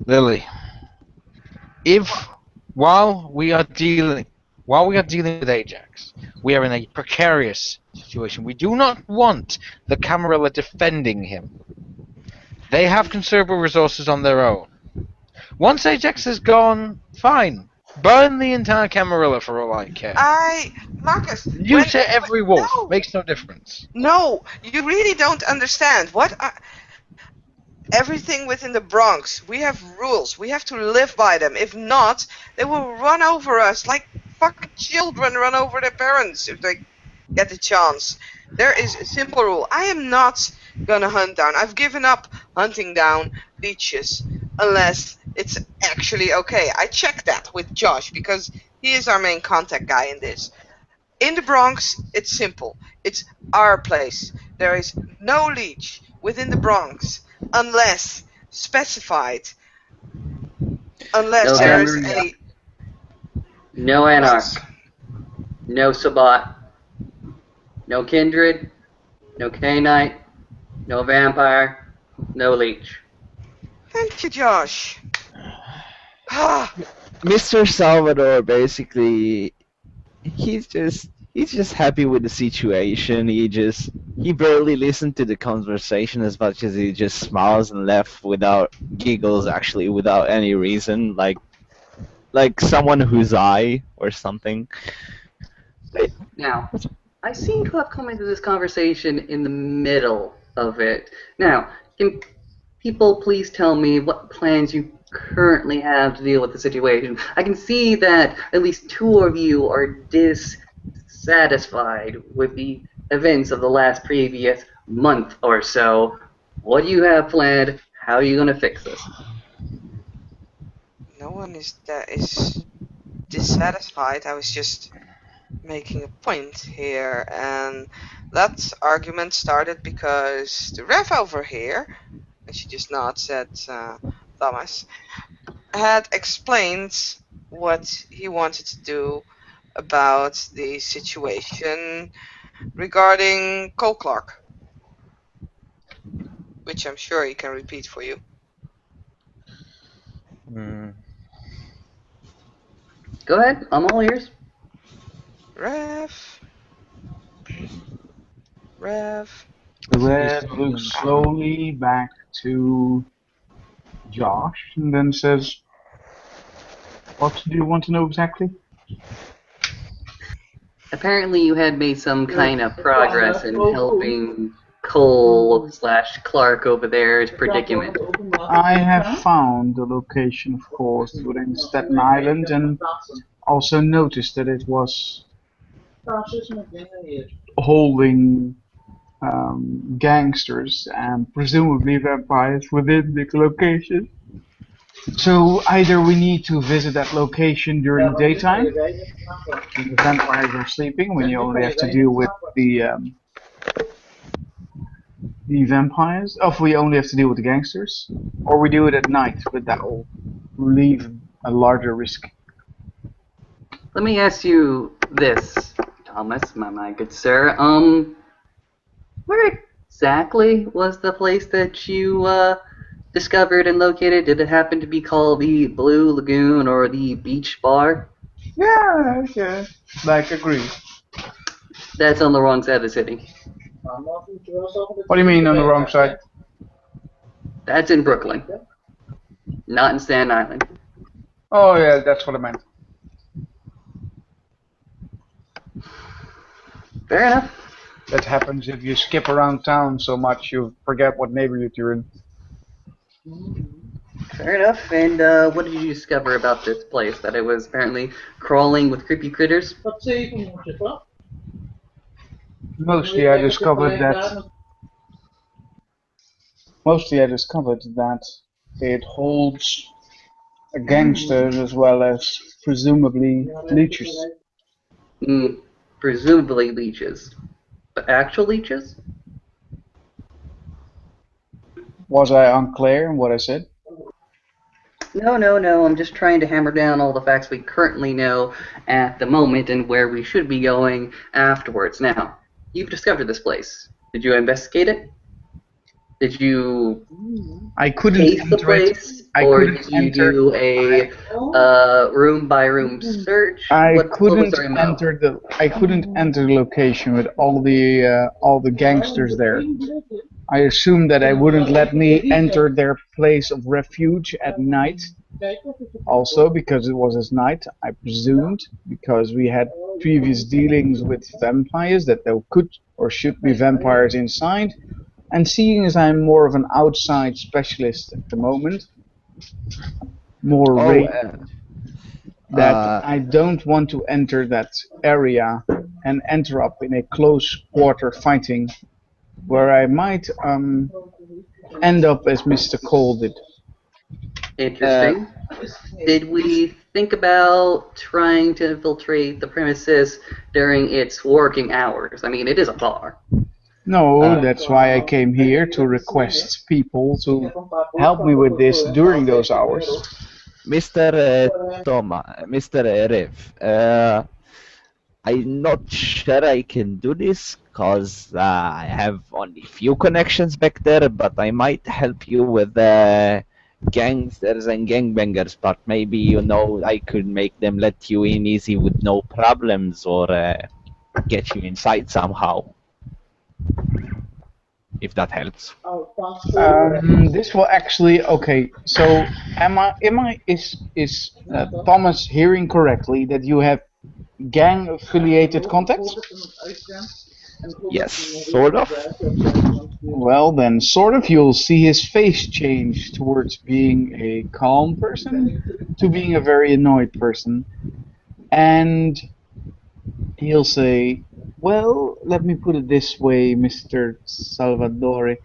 Lily, while we are dealing with Ajax, we are in a precarious situation. We do not want the Camarilla defending him. They have considerable resources on their own. Once Ajax is gone, fine. Burn the entire Camarilla for all I care. Marcus. You to every wolf. No. Makes no difference. No, you really don't understand. Everything within the Bronx, we have rules. We have to live by them. If not, they will run over us like fucking children run over their parents if they get the chance. There is a simple rule. I am not gonna hunt down. I've given up hunting down leeches unless it's actually okay. I checked that with Josh because he is our main contact guy in this. In the Bronx, it's simple. It's our place. There is no leech within the Bronx unless specified. Unless No there is Camarilla. a... No Anarch. No Sabat. No Kindred. No Canite. No Vampire. No Leech. Thank you, Josh. Mr. Salvador basically he's just happy with the situation. He barely listened to the conversation as much as he just smiles and laughs without giggles, actually without any reason, like someone who's high or something. Now, I seem to have come into this conversation in the middle of it. Now, can people please tell me what plans you currently have to deal with the situation? I can see that at least two of you are dissatisfied with the events of the last previous month or so. What do you have planned? How are you going to fix this? No one is dissatisfied. I was just making a point here, and that argument started because the ref over here, and she just nods at Thomas, had explained what he wanted to do about the situation regarding Cole Clark, which I'm sure he can repeat for you. Go ahead, I'm all ears. Ref. The red looks slowly back to Josh and then says, "What do you want to know exactly?" Apparently you had made some kind of progress in helping Cole/Clark over there's predicament. I have found the location, of course, within Staten Island, and also noticed that it was holding gangsters and presumably vampires within the location. So either we need to visit that location during the daytime, when the vampires are sleeping, when you only have to deal with the vampires, or if we only have to deal with the gangsters, or we do it at night, but that will leave a larger risk. Let me ask you this, Thomas, my good sir. Where exactly was the place that you discovered and located? Did it happen to be called the Blue Lagoon or the Beach Bar? Yeah, like agree. That's on the wrong side of the city. What do you mean on the wrong side? That's in Brooklyn, not in Staten Island. Oh yeah, that's what I meant. Fair enough. That happens if you skip around town so much you forget what neighborhood you're in. Fair enough. And what did you discover about this place? That it was apparently crawling with creepy critters? Mostly I discovered that it holds gangsters as well as presumably leeches. Presumably leeches. But actual leeches? Was I unclear in what I said? No. I'm just trying to hammer down all the facts we currently know at the moment and where we should be going afterwards. Now, you've discovered this place. Did you investigate it? Did you taste the place? Or did you do a room-by-room search? I What was the remote? I couldn't enter the location with all the gangsters there. I assumed that they wouldn't let me enter their place of refuge at night. Also, because it was at night, I presumed, because we had previous dealings with vampires, that there could or should be vampires inside. And seeing as I'm more of an outside specialist at the moment, that I don't want to enter that area and enter up in a close quarter fighting where I might end up as Mr. Cole did. Interesting. Did we think about trying to infiltrate the premises during its working hours? I mean, it is a bar. No, that's why I came here to request people to help me with this during those hours. Mr. Rev, I'm not sure I can do this because I have only few connections back there, but I might help you with gangsters and gangbangers, but maybe, I could make them let you in easy with no problems or get you inside somehow. If that helps. This will actually So, is Thomas hearing correctly that you have gang-affiliated contacts? Yes, sort of. Well, then, sort of, you'll see his face change towards being a calm person to being a very annoyed person, and he'll say, "Well, let me put it this way, Mr. Salvatore.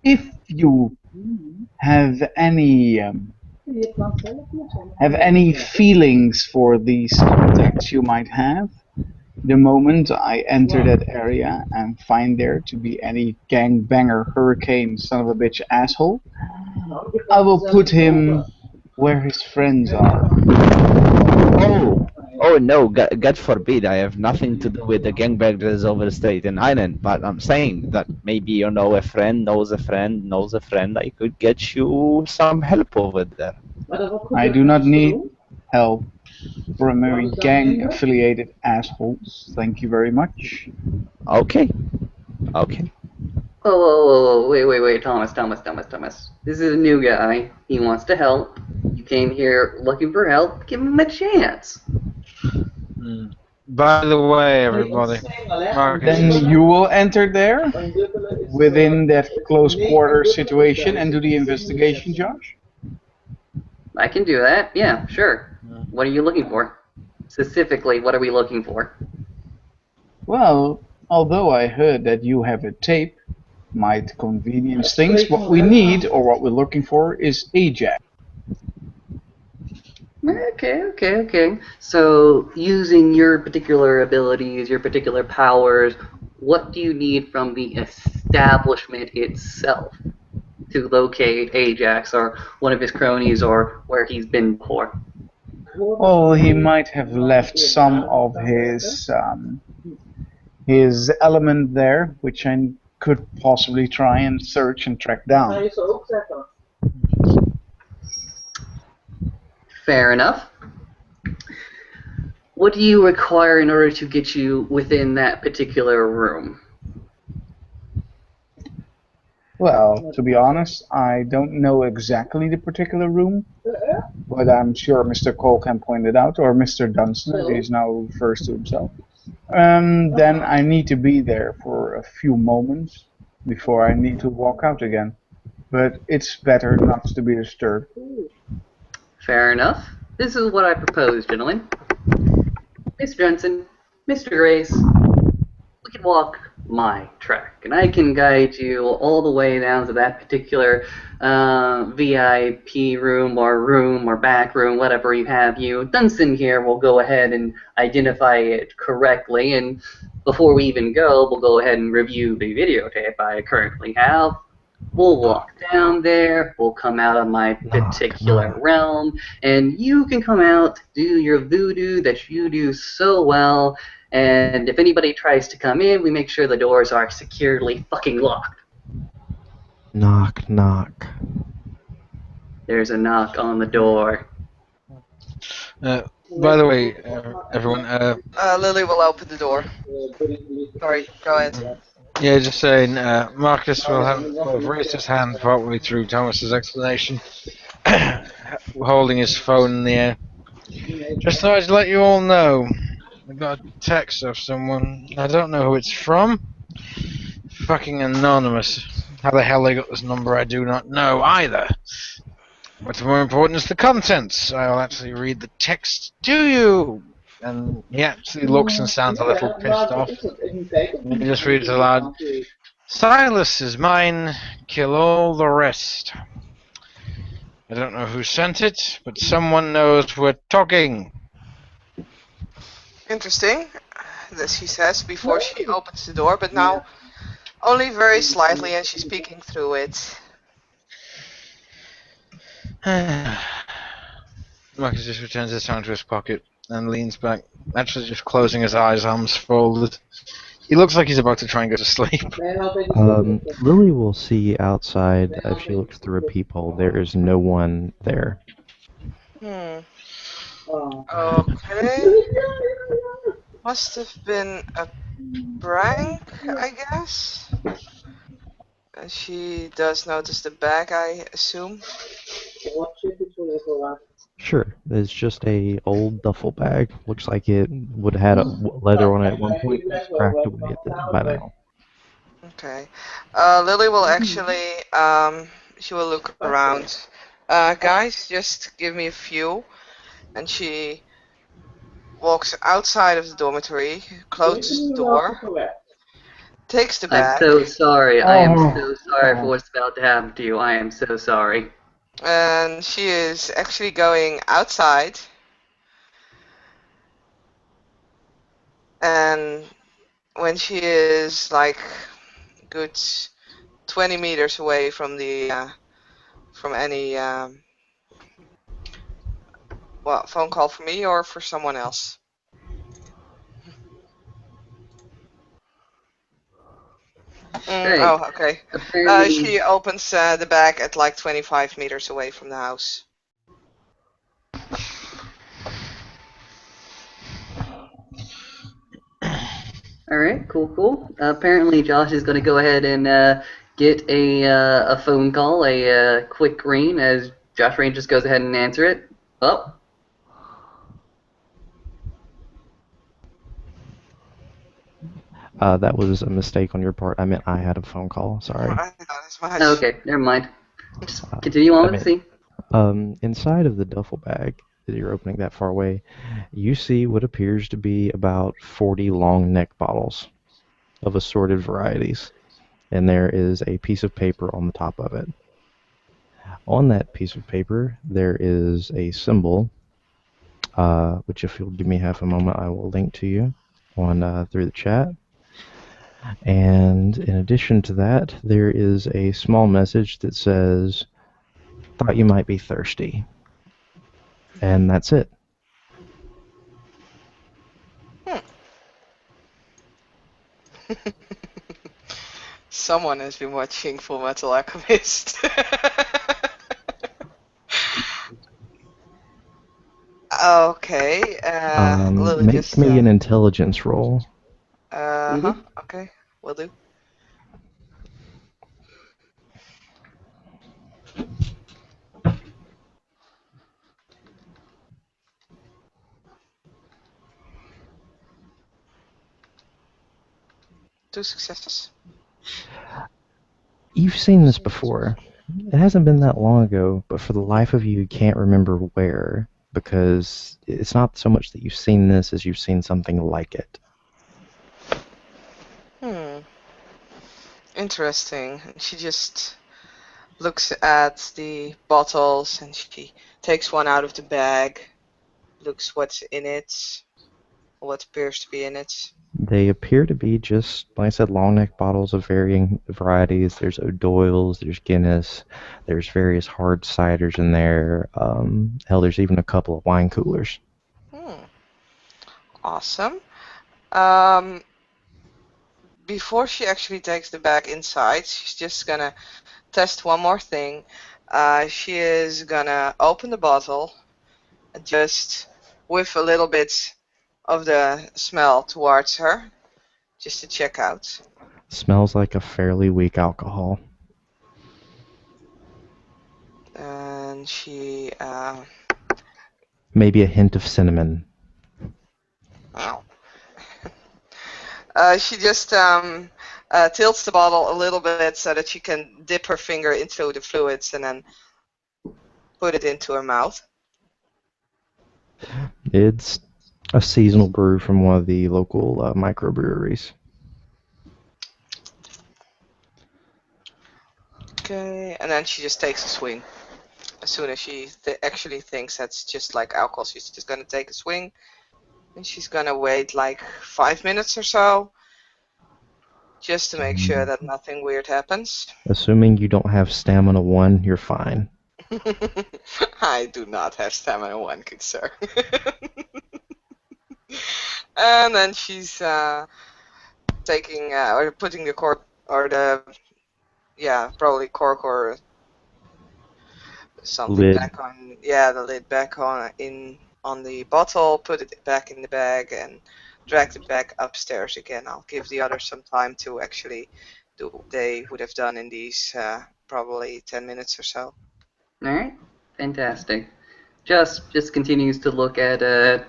If you have any have any feelings for these contacts you might have. The moment I enter that area and find there to be any gangbanger hurricane son of a bitch asshole, I will put him where his friends are. Oh, oh no! God forbid! I have nothing to do with the gangbangers over the state in Ireland. But I'm saying that maybe you know a friend knows a friend knows a friend. I could get you some help over there. I do not need help from very gang-affiliated assholes. Thank you very much. Okay, okay. Whoa, wait, Thomas. This is a new guy. He wants to help. You came here looking for help. Give him a chance. By the way, everybody, Marcus Then is you will enter there within that close quarter situation and do the investigation, Josh? I can do that. Yeah, sure. What are you looking for? Specifically, what are we looking for? Well, although I heard that you have a tape, might convenience things. What we need, or what we're looking for, is Ajax. Okay. So, using your particular abilities, your particular powers, what do you need from the establishment itself to locate Ajax or one of his cronies or where he's been before? Well, he might have left some of his element there, which I could possibly try and search and track down. Fair enough. What do you require in order to get you within that particular room? Well, to be honest, I don't know exactly the particular room, but I'm sure Mr. Cole can point it out, or Mr. Dunstan, as he is now refers to himself. Then I need to be there for a few moments before I need to walk out again. But it's better not to be disturbed. Fair enough. This is what I propose, gentlemen. Mr. Johnson, Mr. Grace, we can walk my track, and I can guide you all the way down to that particular VIP room or back room, whatever you have you. Dunstan here will go ahead and identify it correctly, and before we even go, we'll go ahead and review the videotape I currently have. We'll walk down there, we'll come out of my particular realm, and you can come out, do your voodoo that you do so well, and if anybody tries to come in, we make sure the doors are securely fucking locked. Knock, knock. There's a knock on the door. by the way, everyone, Lily will open the door. Sorry, go ahead. yeah, just saying, Marcus will have raised his hand partway through Thomas's explanation, holding his phone in the air. Just thought I'd let you all know. I got a text of someone. I don't know who it's from. Fucking anonymous. How the hell they got this number, I do not know either. What's more important is the contents. I'll actually read the text to you. And he actually looks and sounds a little pissed off. And he just reads aloud. Silas is mine, kill all the rest. I don't know who sent it, but someone knows we're talking. Interesting, this she says before she opens the door, but now only very slightly, and she's peeking through it. Marcus just returns his hand to his pocket and leans back, actually just closing his eyes, arms folded. He looks like he's about to try and go to sleep. Lily will see outside if she looks through a peephole. There is no one there. Okay. Must have been a prank, I guess. And she does notice the bag, I assume. Sure, it's just a old duffel bag. Looks like it would have had a leather on it at one point. It's cracked away at this by now. Okay. Lily will actually, she will look around. Guys, just give me a few. And she walks outside of the dormitory, closes the door, takes the bag. I'm so sorry. I am so sorry for what's about to happen to you. I am so sorry. And she is actually going outside. And when she is like good 20 meters away from the from any phone call for me or for someone else. Right. Oh, okay. Apparently, She opens the bag at like 25 meters away from the house. all right, cool. Apparently, Josh is going to go ahead and get a phone call, a quick ring, as Josh Rain just goes ahead and answer it. Oh, That was a mistake on your part. I meant I had a phone call. Sorry. I thought as much. okay, never mind. Just continue on with the scene. Inside of the duffel bag that you're opening that far away, you see what appears to be about 40 long neck bottles of assorted varieties, and there is a piece of paper on the top of it. On that piece of paper, there is a symbol, which if you'll give me half a moment, I will link to you on through the chat. And in addition to that, there is a small message that says, "Thought you might be thirsty." And that's it. Someone has been watching Full Metal Alchemist. Okay. Lily Make just. me an intelligence roll. Okay, will do. Two successes. You've seen this before. It hasn't been that long ago, but for the life of you, you can't remember where, because it's not so much that you've seen this as you've seen something like it. Interesting. She just looks at the bottles and she takes one out of the bag, looks what's in it, what appears to be in it. They appear to be just, like I said, long neck bottles of varying varieties. There's O'Doyle's, there's Guinness, there's various hard ciders in there. Hell, there's even a couple of wine coolers. Awesome. Before she actually takes the bag inside, she's just gonna test one more thing. She is gonna open the bottle and just whiff a little bit of the smell towards her, just to check out. Smells like a fairly weak alcohol. And she, Maybe a hint of cinnamon. Ow. She just tilts the bottle a little bit so that she can dip her finger into the fluids and then put it into her mouth. It's a seasonal brew from one of the local microbreweries. Okay, and then she just takes a swing. As soon as she actually thinks that's just like alcohol, she's just gonna take a swing. And she's gonna wait like 5 minutes or so, just to make sure that nothing weird happens. Assuming you don't have stamina 1, you're fine. I do not have stamina 1, good sir. And then she's taking or putting the cork or the probably cork or something Lid. back on the lid back on the bottle, put it back in the bag and drag it back upstairs again. I'll give the others some time to actually do what they would have done in these probably 10 minutes or so. Alright, fantastic. Just continues to look at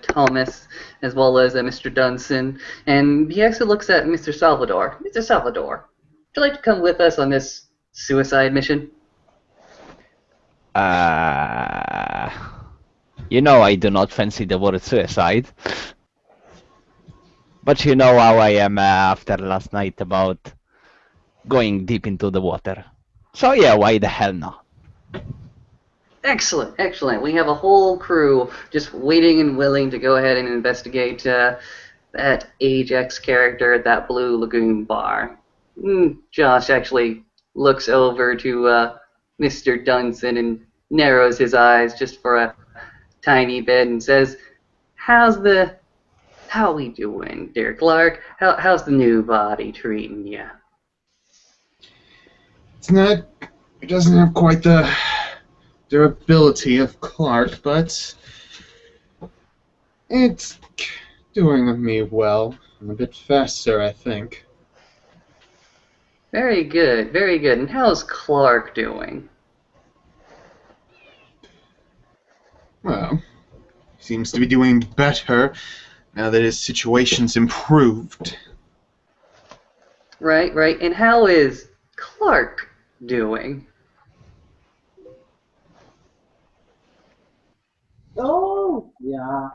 Thomas as well as Mr. Dunson, and he actually looks at Mr. Salvador. Mr. Salvador, would you like to come with us on this suicide mission? You know I do not fancy the word suicide. But you know how I am after last night about going deep into the water. So yeah, why the hell not? Excellent, excellent. We have a whole crew just waiting and willing to go ahead and investigate that Ajax character at that Blue Lagoon bar. Josh actually looks over to Mr. Dunson and narrows his eyes just for a tiny bit and says, How we doing, dear Clark? How's the new body treating you? It doesn't have quite the durability of Clark, but it's doing with me well. I'm a bit faster, I think. Very good, very good. And how's Clark doing? Well, he seems to be doing better now that his situation's improved. Right, right. And how is Clark doing? Oh, yeah.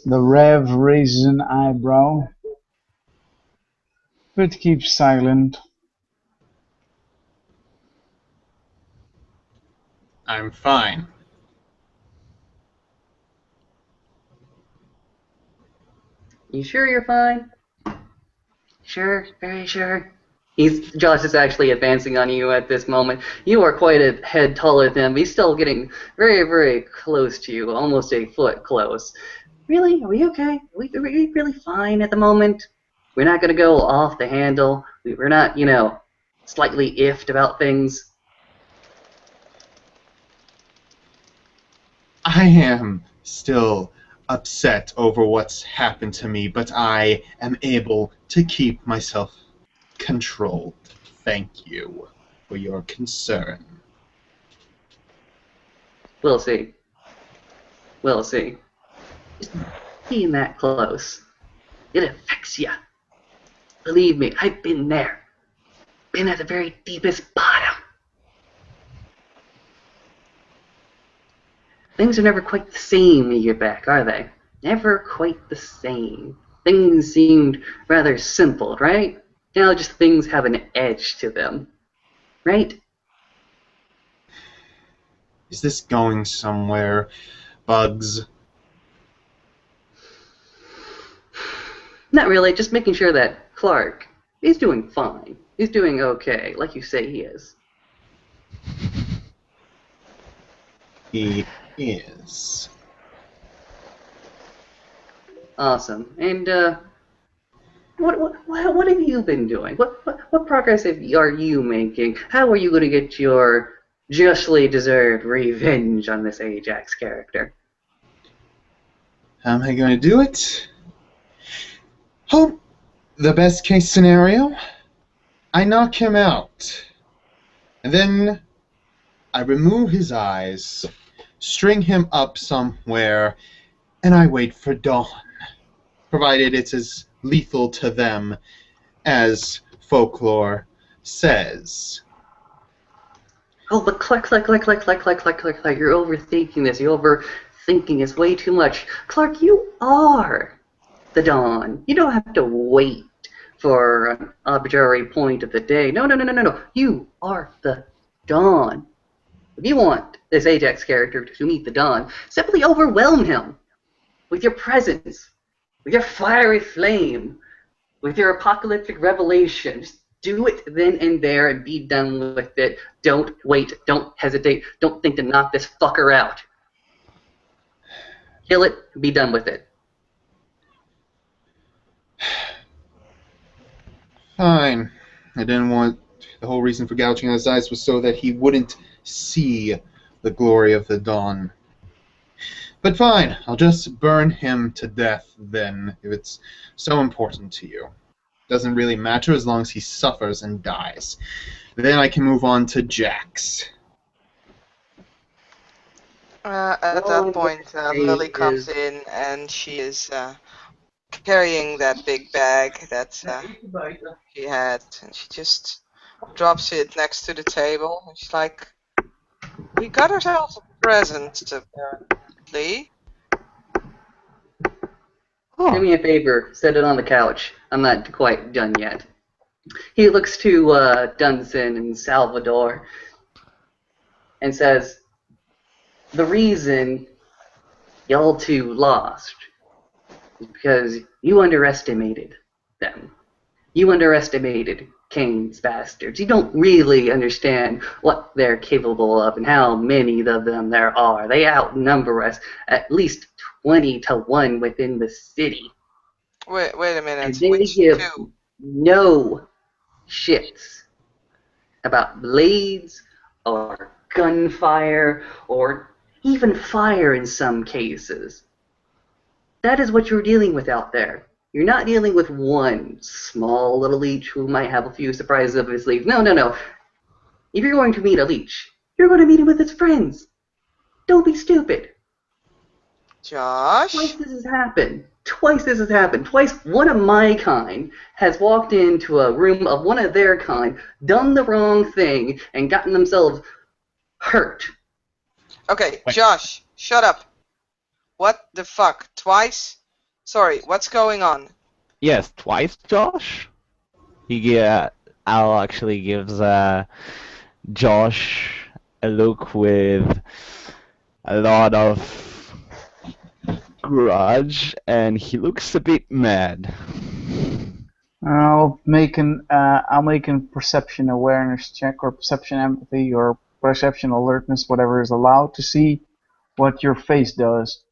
The Rev raises an eyebrow, but keeps silent. I'm fine. You sure you're fine? Sure, very sure. Josh is actually advancing on you at this moment. You are quite a head taller than him. He's still getting very, very close to you, almost a foot close. Really? Are we okay? Are we really fine at the moment? We're not going to go off the handle. We're not, slightly iffed about things. I am still upset over what's happened to me, but I am able to keep myself controlled. Thank you for your concern. We'll see. We'll see. Just being that close, it affects you. Believe me, I've been there. Been at the very deepest bottom. Things are never quite the same when you get back, are they? Never quite the same. Things seemed rather simple, right? Now just things have an edge to them. Right? Is this going somewhere, Bugs? Not really, just making sure that Clark, he's doing fine. He's doing okay, like you say he is. He is. Awesome. And what have you been doing? What progress are you making? How are you going to get your justly deserved revenge on this Ajax character? How am I going to do it? Hope the best case scenario, I knock him out. And then I remove his eyes, string him up somewhere, and I wait for dawn, provided it's as lethal to them as folklore says. Oh, but Clark, you're overthinking this. You're overthinking this way too much. Clark, you are the Dawn. You don't have to wait for an arbitrary point of the day. No. You are the Dawn. If you want this Ajax character to meet the Dawn, simply overwhelm him with your presence, with your fiery flame, with your apocalyptic revelation. Just do it then and there and be done with it. Don't wait. Don't hesitate. Don't think to knock this fucker out. Kill it and be done with it. Fine. I didn't want... The whole reason for gouging out his eyes was so that he wouldn't see the glory of the dawn. But fine, I'll just burn him to death then, if it's so important to you. Doesn't really matter as long as he suffers and dies. Then I can move on to Jax. At that point, Lily comes in and she is carrying that big bag that she had, and she just drops it next to the table. And she's like, "We got ourselves a present, apparently." Do me a favor, set it on the couch. I'm not quite done yet. He looks to Dunson and Salvador and says, the reason y'all two lost is because you underestimated them. You underestimated Kane's bastards. You don't really understand what they're capable of and how many of them there are. They outnumber us at least 20 to 1 within the city. Wait a And minute. they Which give two? no shits about blades or gunfire or even fire in some cases. That is what you're dealing with out there. You're not dealing with one small little leech who might have a few surprises up his sleeve. No. If you're going to meet a leech, you're going to meet him with his friends. Don't be stupid. Josh? Twice this has happened. Twice one of my kind has walked into a room of one of their kind, done the wrong thing, and gotten themselves hurt. Okay, Josh, shut up. What the fuck? Twice? Sorry, what's going on? Yes, twice, Josh. Al actually gives Josh a look with a lot of grudge, and he looks a bit mad. I'll make an perception awareness check, or perception empathy, or perception alertness, whatever is allowed, to see what your face does.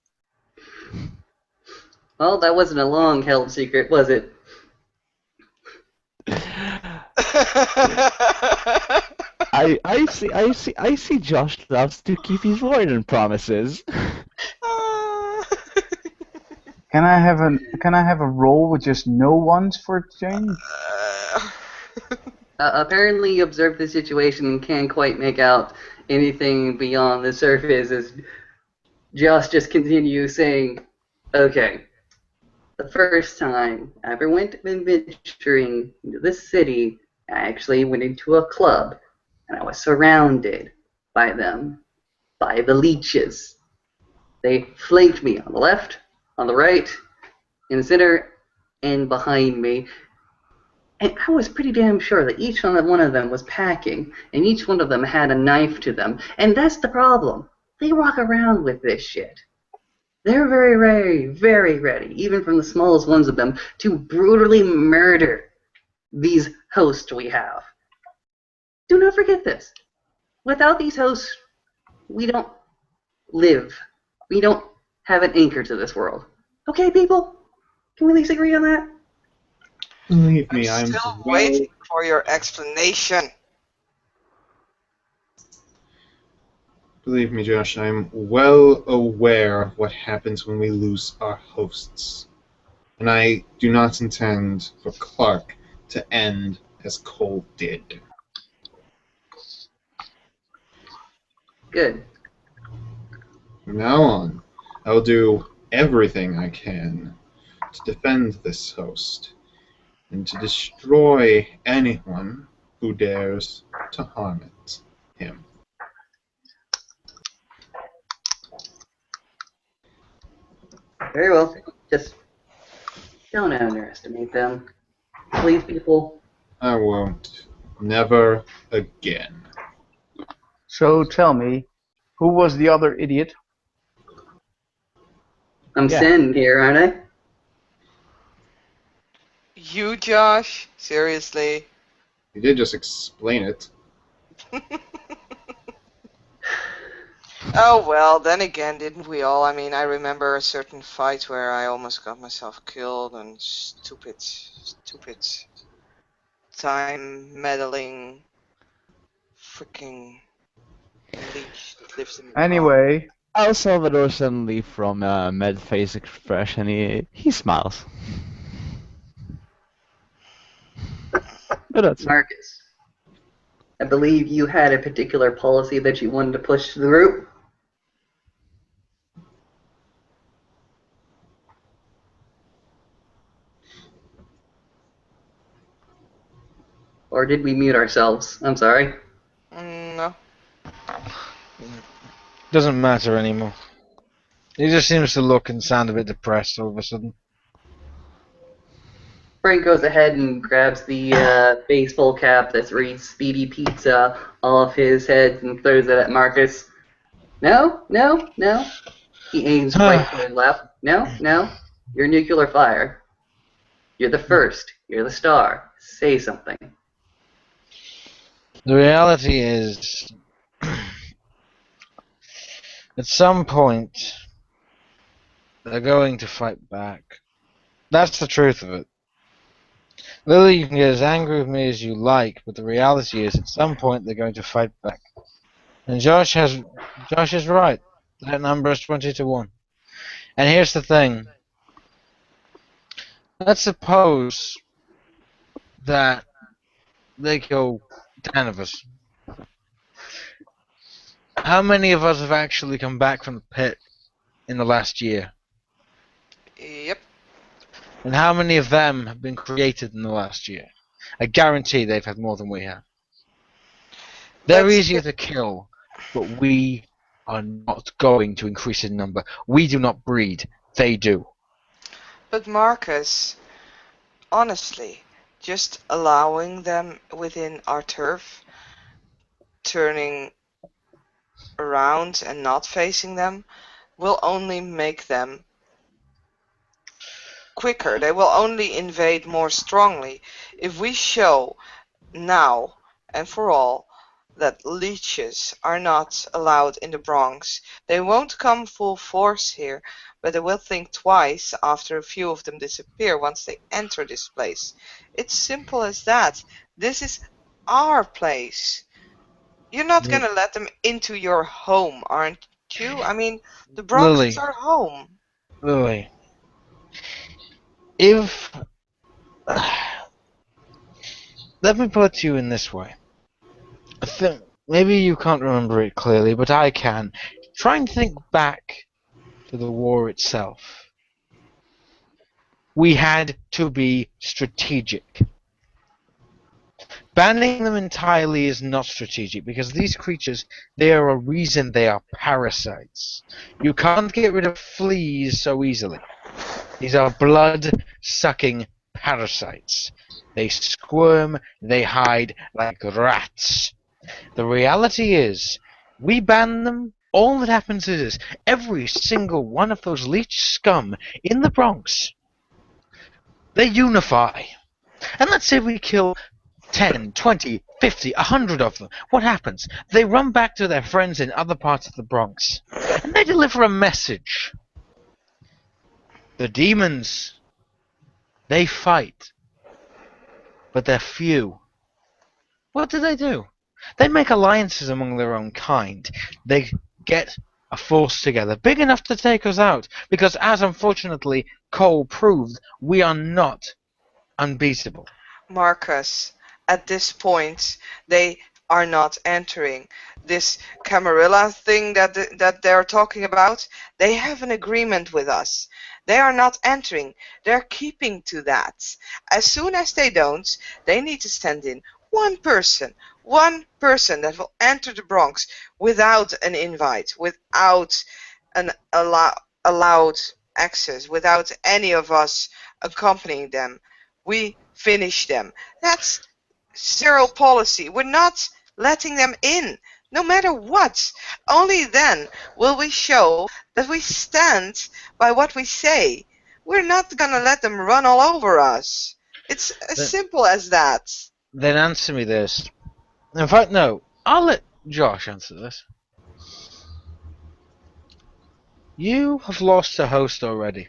Well, that wasn't a long-held secret, was it? I see Josh loves to keep his word and promises. Can I have a roll with just no ones for a change? Apparently you observe the situation and can't quite make out anything beyond the surface as Josh just continues saying, okay, the first time I ever went adventuring into this city, I actually went into a club, and I was surrounded by them, by the leeches. They flanked me on the left, on the right, in the center, and behind me. And I was pretty damn sure that each one of them was packing, and each one of them had a knife to them. And that's the problem. They walk around with this shit. They're very, very, very ready, even from the smallest ones of them, to brutally murder these hosts we have. Do not forget this. Without these hosts, we don't live. We don't have an anchor to this world. Okay, people? Can we at least agree on that? Believe me, I'm I'm still well. waiting for your explanation. Believe me, Josh, I'm well aware of what happens when we lose our hosts. And I do not intend for Clark to end as Cole did. Good. From now on, I will do everything I can to defend this host and to destroy anyone who dares to harm him. Very well. Just don't underestimate them. Please, people. I won't. Never again. So tell me, who was the other idiot? I'm Yeah. Sin here, aren't I? You, Josh? Seriously? You did just explain it. Oh well, then again, didn't we all? I mean, I remember a certain fight where I almost got myself killed and stupid time meddling freaking leech that lives in the pond. Anyway, El Salvador suddenly from a mad face expression, he smiles. But that's Marcus, I believe you had a particular policy that you wanted to push through. Or did we mute ourselves? I'm sorry. No. Doesn't matter anymore. He just seems to look and sound a bit depressed all of a sudden. Frank goes ahead and grabs the baseball cap that reads Speedy Pizza off his head and throws it at Marcus. No, no, no. He aims right to his left. No, no. You're nuclear fire. You're the first. You're the star. Say something. The reality is, at some point, they're going to fight back. That's the truth of it. Lily, you can get as angry with me as you like, but the reality is, at some point, they're going to fight back. And Josh is right. That number is 20-1. And here's the thing. Let's suppose that they kill 10 of us. How many of us have actually come back from the pit in the last year? Yep. And how many of them have been created in the last year? I guarantee they've had more than we have. They're But easier to kill, but we are not going to increase in number. We do not breed. They do. But Marcus, honestly, just allowing them within our turf, turning around and not facing them, will only make them quicker. They will only invade more strongly. If we show now and for all that leeches are not allowed in the Bronx, they won't come full force here, but they will think twice after a few of them disappear once they enter this place. It's simple as that. This is our place. You're not Yep. gonna let them into your home, aren't you? I mean, the Bronx Lily. is our home. Lily, if... Let me put it to you in this way. Maybe you can't remember it clearly, but I can. Try and think back to the war itself. We had to be strategic. Banning them entirely is not strategic, because these creatures, they are a reason they are parasites. You can't get rid of fleas so easily. These are blood-sucking parasites. They squirm, they hide like rats. The reality is, we ban them, all that happens is every single one of those leech scum in the Bronx, they unify. And let's say we kill 10, 20, 50, 100 of them. What happens? They run back to their friends in other parts of the Bronx, and they deliver a message. The demons, they fight, but they're few. What do? They make alliances among their own kind. They get a force together, big enough to take us out, because as unfortunately Cole proved, we are not unbeatable. Marcus, at this point, they are not entering. This Camarilla thing that they're talking about, they have an agreement with us. They are not entering. They're keeping to that. As soon as they don't, they need to send in one person that will enter the Bronx without an invite, without an allowed access, without any of us accompanying them. We finish them. That's zero policy. We're not letting them in, no matter what. Only then will we show that we stand by what we say. We're not gonna let them run all over us. It's as simple as that. Then answer me this. In fact, no. I'll let Josh answer this. You have lost a host already.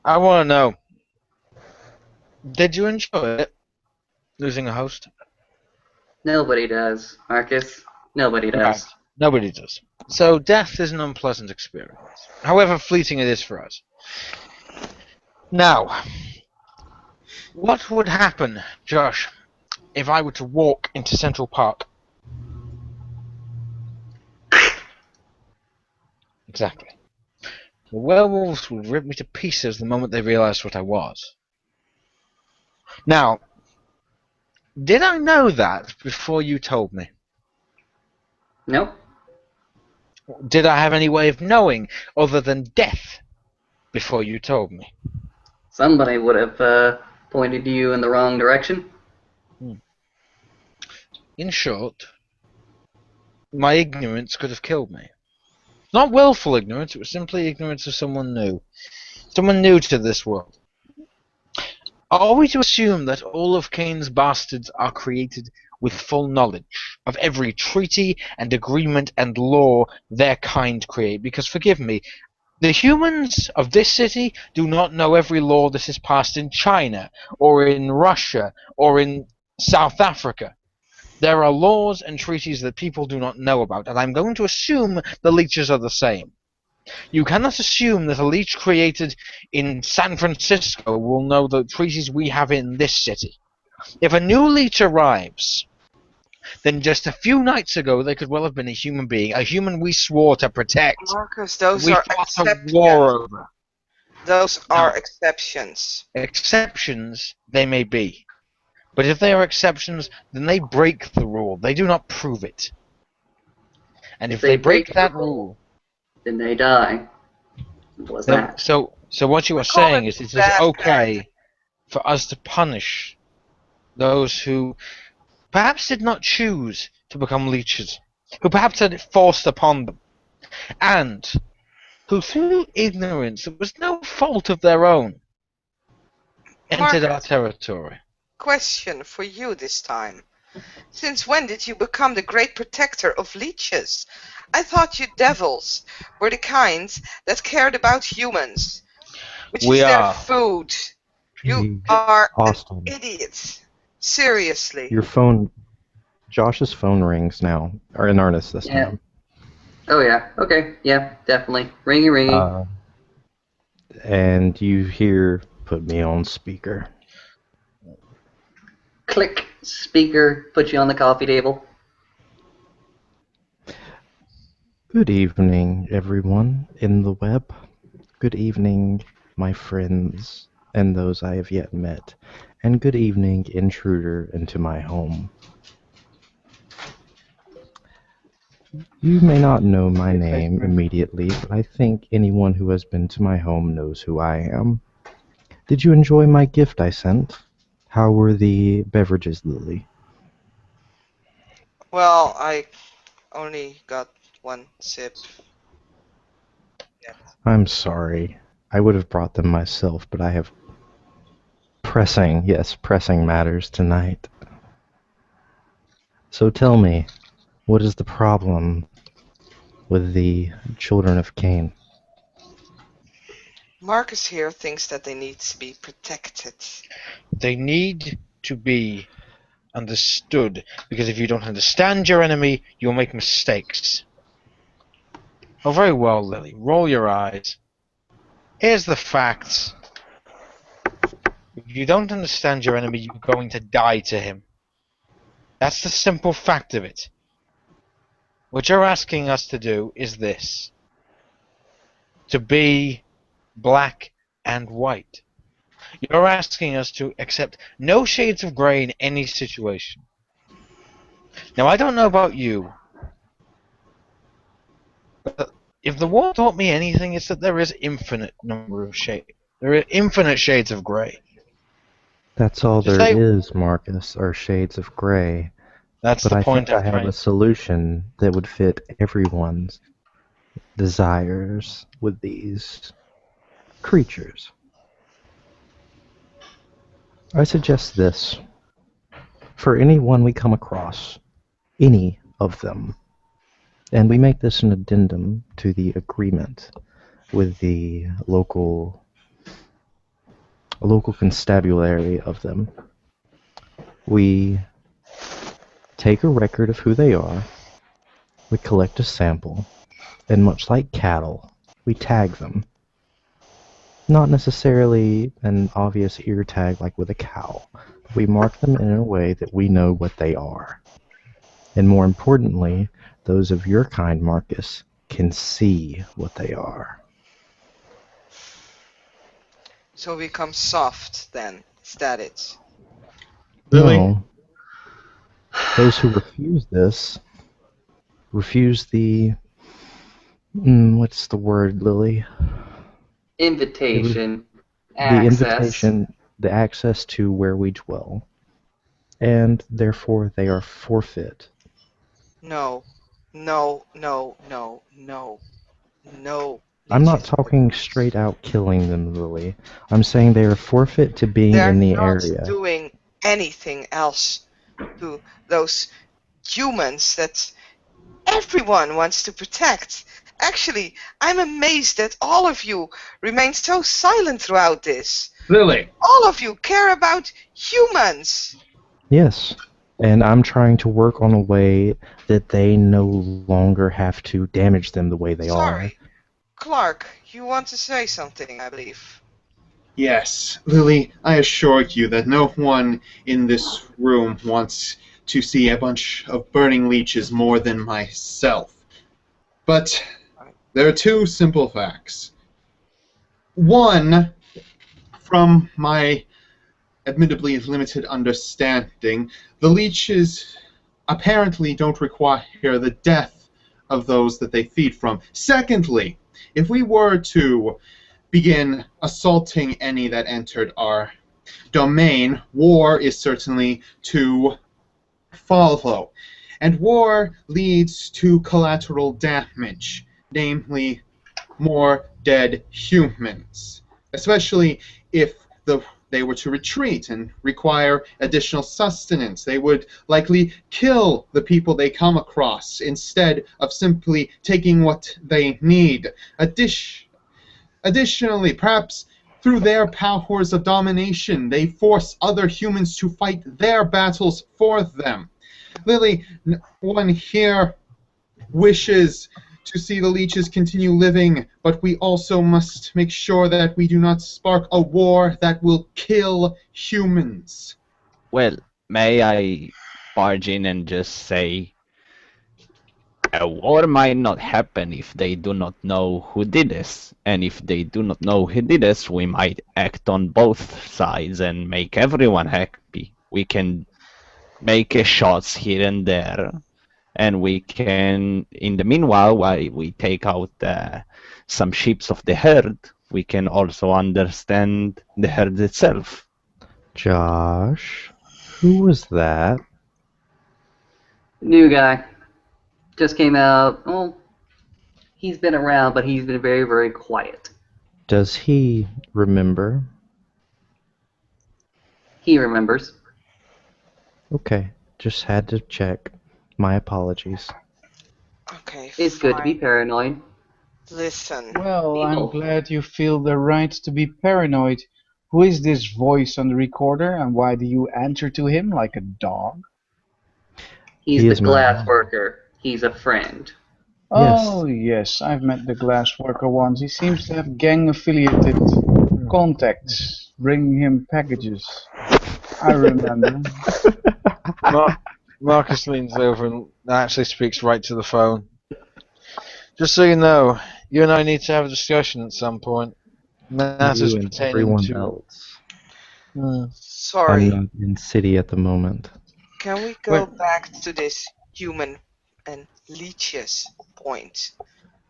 I want to know, did you enjoy it, losing a host? Nobody does, Marcus. Nobody does. Right. Nobody does. So death is an unpleasant experience, however fleeting it is for us. Now, what would happen, Josh, if I were to walk into Central Park? Exactly. The werewolves would rip me to pieces the moment they realized what I was. Now, did I know that before you told me? Nope. Did I have any way of knowing other than death before you told me? Somebody would have pointed you in the wrong direction. In short, my ignorance could have killed me. Not willful ignorance, it was simply ignorance of someone new. Someone new to this world. Are we to assume that all of Cain's bastards are created with full knowledge of every treaty and agreement and law their kind create? Because, forgive me, the humans of this city do not know every law that is passed in China, or in Russia, or in South Africa. There are laws and treaties that people do not know about, and I'm going to assume the leeches are the same. You cannot assume that a leech created in San Francisco will know the treaties we have in this city. If a new leech arrives, then just a few nights ago they could well have been a human being, a human we swore to protect. Marcus, those We are fought a exceptions. war over. Those are No. exceptions. Exceptions they may be. But if they are exceptions, then they break the rule. They do not prove it. And if they break that rule, then they die. Simple as that. so what you are call saying it is it is bad okay for us to punish those who perhaps did not choose to become leeches, who perhaps had it forced upon them, and who through ignorance, it was no fault of their own, entered our Marcus, territory. question for you this time. Since when did you become the great protector of leeches? I thought you devils were the kinds that cared about humans, which We is their are. food. You Hey, are Austin, an idiot. Seriously. your phone, Josh's phone rings now, or in earnest this Yeah. time. Oh yeah. Okay. Yeah. Definitely. Ringy, ringy. And you hear, put me on speaker. Click. Speaker. Put you on the coffee table. Good evening, everyone in the web. Good evening, my friends, and those I have yet met. And good evening, intruder into my home. You may not know my name immediately, but I think anyone who has been to my home knows who I am. Did you enjoy my gift I sent? How were the beverages, Lily? Well, I only got one sip. I'm sorry. I would have brought them myself, but I have pressing matters tonight. So tell me, what is the problem with the children of Cain? Marcus here thinks that they need to be protected. They need to be understood, because if you don't understand your enemy, you'll make mistakes. Oh, very well, Lily. Roll your eyes. Here's the facts. If you don't understand your enemy, you're going to die to him. That's the simple fact of it. What you're asking us to do is this. To be black and white. You're asking us to accept no shades of grey in any situation. Now, I don't know about you, but if the war taught me anything, it's that there is infinite number of shades. There are infinite shades of grey. That's all Just there say- is, Marcus, are shades of gray. That's But the I point think I I'm have trying a solution that would fit everyone's desires with these creatures. I suggest this. For anyone we come across, any of them, and we make this an addendum to the agreement with the local constabulary of them, we take a record of who they are, we collect a sample, and much like cattle, we tag them. Not necessarily an obvious ear tag like with a cow. We mark them in a way that we know what they are. And more importantly, those of your kind, Marcus, can see what they are. So we become soft then. Is that it? Lily? No. Those who refuse this refuse the what's the word, Lily? Invitation. The Access. invitation, the access to where we dwell. And therefore they are forfeit. No. No, no, no, no, no I'm not leeches. talking straight out killing them, Lily. I'm saying they are forfeit to being They're in the not area. doing anything else to those humans that everyone wants to protect. Actually, I'm amazed that all of you remained so silent throughout this. Lily, All of you care about humans. Yes. And I'm trying to work on a way that they no longer have to damage them the way they are. Sorry. Clark, you want to say something, I believe. yes, Lily, I assure you that no one in this room wants to see a bunch of burning leeches more than myself. But there are two simple facts. One, from my admittedly limited understanding, the leeches apparently don't require the death of those that they feed from. Secondly, if we were to begin assaulting any that entered our domain, war is certainly to follow. And war leads to collateral damage, namely more dead humans, especially if they were to retreat and require additional sustenance. They would likely kill the people they come across instead of simply taking what they need. Additionally, perhaps through their powers of domination, they force other humans to fight their battles for them. Lily, no one here wishes to see the leeches continue living, but we also must make sure that we do not spark a war that will kill humans. Well, may I barge in and just say a war might not happen if they do not know who did this. And if they do not know who did this, we might act on both sides and make everyone happy. We can make shots here and there, and we can, in the meanwhile, while we take out some sheep of the herd, we can also understand the herd itself. Josh, who was that? New guy. Just came out. Well, he's been around, but he's been very, very quiet. Does he remember? He remembers. Okay, just had to check. My apologies. Okay, It's good to be fine. paranoid. Listen. Well, I'm People. glad you feel the right to be paranoid. Who is this voice on the recorder, and why do you answer to him like a dog? He's He the is my glass ally. worker. He's a friend. Oh, yes, I've met the glass worker once. He seems to have gang-affiliated contacts, bringing him packages. I remember. Marcus leans over and actually speaks right to the phone. Just so you know, you and I need to have a discussion at some point. Matters You and pertaining everyone to. else. I'm Sorry. not in city at the moment. Can we go Wait. back to this human and leeches point?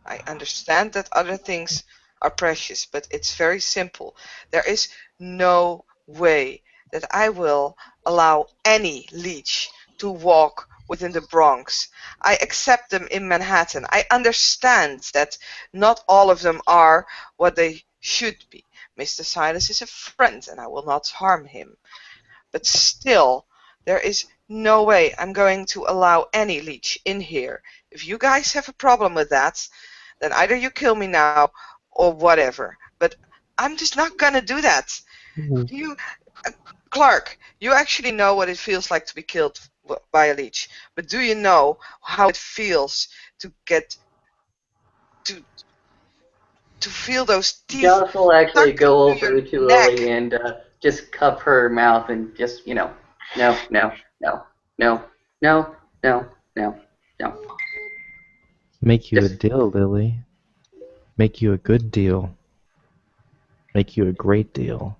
I understand that other things are precious, but it's very simple. There is no way that I will allow any leech to walk within the Bronx. I accept them in Manhattan. I understand that not all of them are what they should be. Mr. Silas is a friend and I will not harm him. But still, there is no way I'm going to allow any leech in here. If you guys have a problem with that, then either you kill me now or whatever. But I'm just not gonna do that. You, Clark, you actually know what it feels like to be killed by a leech. But do you know how it feels to get to feel those teeth Josh will actually stuck go into over your to neck? Lily and just cup her mouth and just, no, no, no, no, no, no, no, no, no. Make you a Just- deal, Lily. Make you a good deal. Make you a great deal.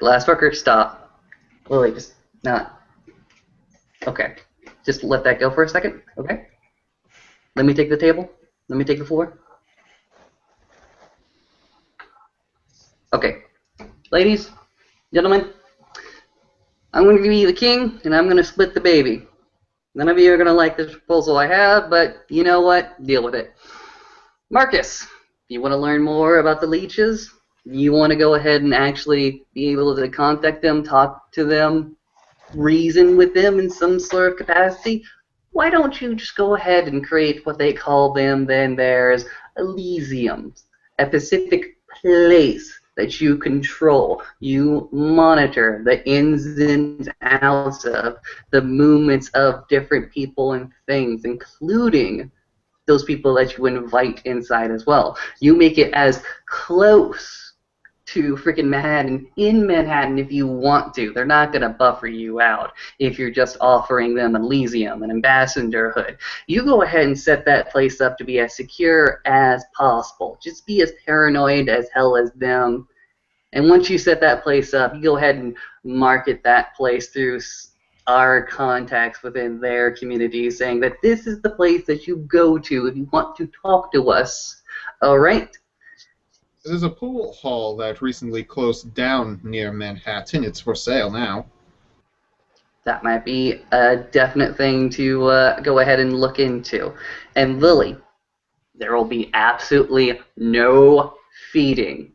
Glassworker, stop. Lily, just not. Okay. Just let that go for a second, okay? Let me take the table. Let me take the floor. Okay. Ladies, gentlemen, I'm going to be the king, and I'm going to split the baby. None of you are going to like this proposal I have, but you know what? Deal with it. Marcus, you want to learn more about the leeches? You want to go ahead and actually be able to contact them, talk to them, reason with them in some sort of capacity? Why don't you just go ahead and create what they call them then there's Elysiums, a specific place that you control, you monitor the ins and outs of, the movements of different people and things, including those people that you invite inside as well. You make it as close to freaking Manhattan, in Manhattan if you want to. They're not going to buffer you out if you're just offering them Elysium, an ambassadorhood. You go ahead and set that place up to be as secure as possible. Just be as paranoid as hell as them. And once you set that place up, you go ahead and market that place through our contacts within their community, saying that this is the place that you go to if you want to talk to us. All right? There's a pool hall that recently closed down near Manhattan. It's for sale now. That might be a definite thing to go ahead and look into. And Lily, there will be absolutely no feeding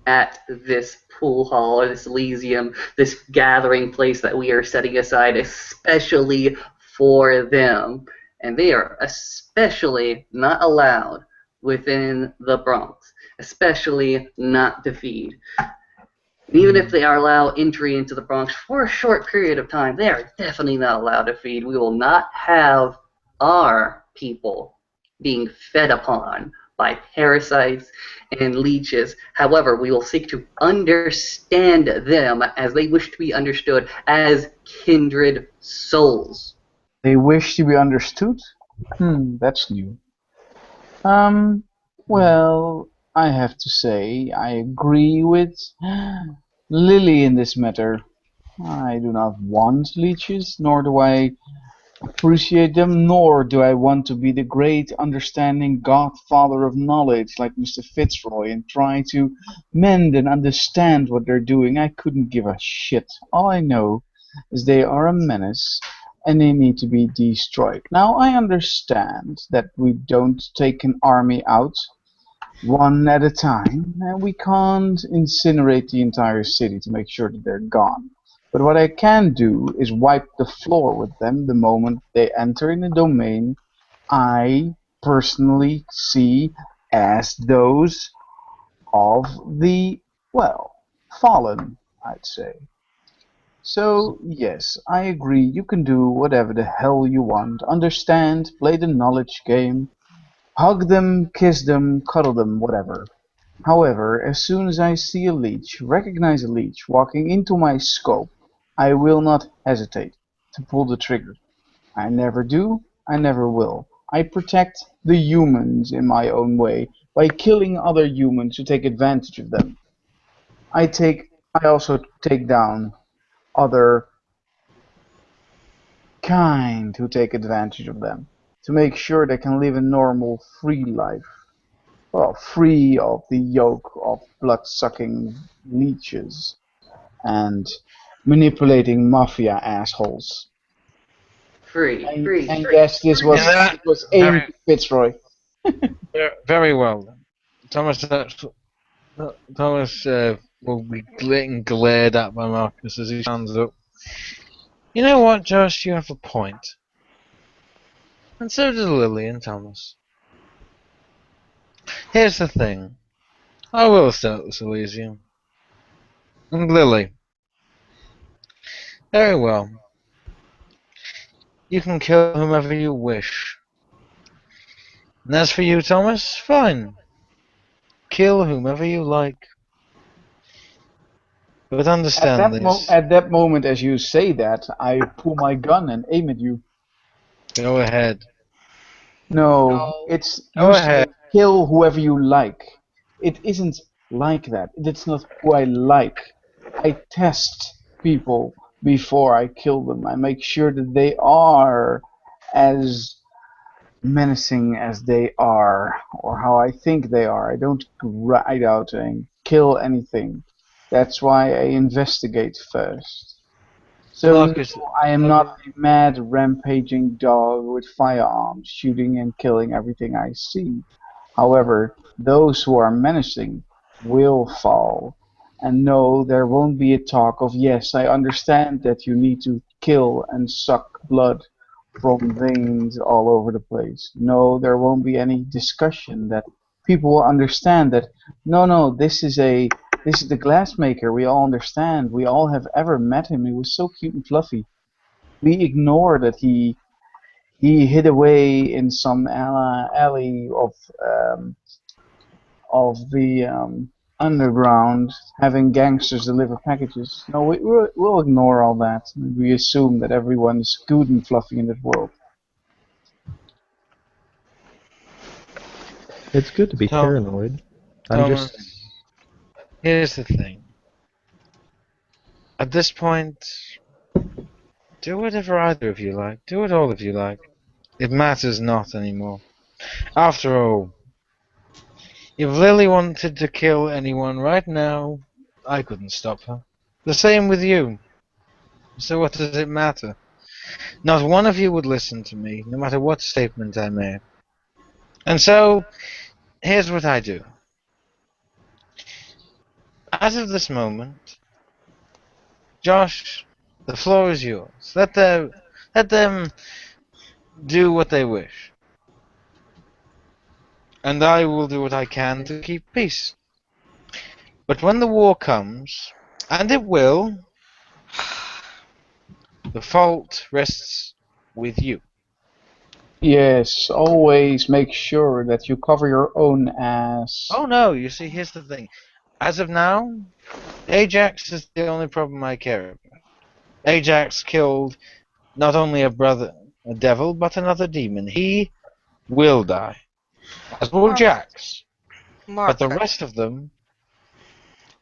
at this pool hall or this Elysium, this gathering place that we are setting aside especially for them. And they are especially not allowed within the Bronx, especially not to feed. And even if they are allowed entry into the Bronx for a short period of time, they are definitely not allowed to feed. We will not have our people being fed upon by parasites and leeches. However, we will seek to understand them as they wish to be understood as kindred souls. They wish to be understood? That's new. Well, I have to say, I agree with Lily in this matter. I do not want leeches, nor do I appreciate them, nor do I want to be the great understanding godfather of knowledge like Mr. Fitzroy and try to mend and understand what they're doing. I couldn't give a shit. All I know is they are a menace and they need to be destroyed. Now, I understand that we don't take an army out one at a time, and we can't incinerate the entire city to make sure that they're gone. But what I can do is wipe the floor with them the moment they enter in the domain I personally see as those of the, well, fallen, I'd say. So, yes, I agree, you can do whatever the hell you want, understand, play the knowledge game, hug them, kiss them, cuddle them, whatever. However, as soon as I see a leech, recognize a leech walking into my scope, I will not hesitate to pull the trigger. I never do, I never will. I protect the humans in my own way by killing other humans who take advantage of them. I also take down other kind who take advantage of them to make sure they can live a normal, free life. Well, free of the yoke of blood-sucking leeches and manipulating mafia assholes. Free. And yes, this was Yeah, it was aimed at Fitzroy. Very well. Thomas, Thomas will be getting glared at by Marcus as he stands up. You know what, Josh? You have a point. And so does Lily and Thomas. Here's the thing. I will start this Elysium. And Lily. Very well. You can kill whomever you wish. And as for you, Thomas, fine. Kill whomever you like. But understand this. At that moment, as you say that, I pull my gun and aim at you. Go ahead. No, it's Go you ahead. say kill whoever you like. It isn't like that. It's not who I like. I test people before I kill them. I make sure that they are as menacing as they are, or how I think they are. I don't ride out and kill anything. That's why I investigate first. So Marcus, no, I am not a mad rampaging dog with firearms, shooting and killing everything I see. However, those who are menacing will fall. And no, there won't be a talk of, yes, I understand that you need to kill and suck blood from veins all over the place. No, there won't be any discussion that people will understand that no, this is the glassmaker. We all understand. We all have ever met him. He was so cute and fluffy. We ignore that he hid away in some alley of the underground, having gangsters deliver packages. No, we'll ignore all that. We assume that everyone is good and fluffy in this world. It's good to be Tom- paranoid. I'm Thomas, just here's the thing. At this point, do whatever either of you like. Do what all of you like. It matters not anymore. After all, if Lily wanted to kill anyone right now, I couldn't stop her. The same with you. So what does it matter? Not one of you would listen to me, no matter what statement I made. And so, here's what I do. As of this moment, Josh, the floor is yours. Let them do what they wish. And I will do what I can to keep peace. But when the war comes, and it will, the fault rests with you. Yes, always make sure that you cover your own ass. Oh no, you see, here's the thing. As of now, Ajax is the only problem I care about. Ajax killed not only a devil, but another demon. He will die. As will Jax. But the Marcus, rest of them, you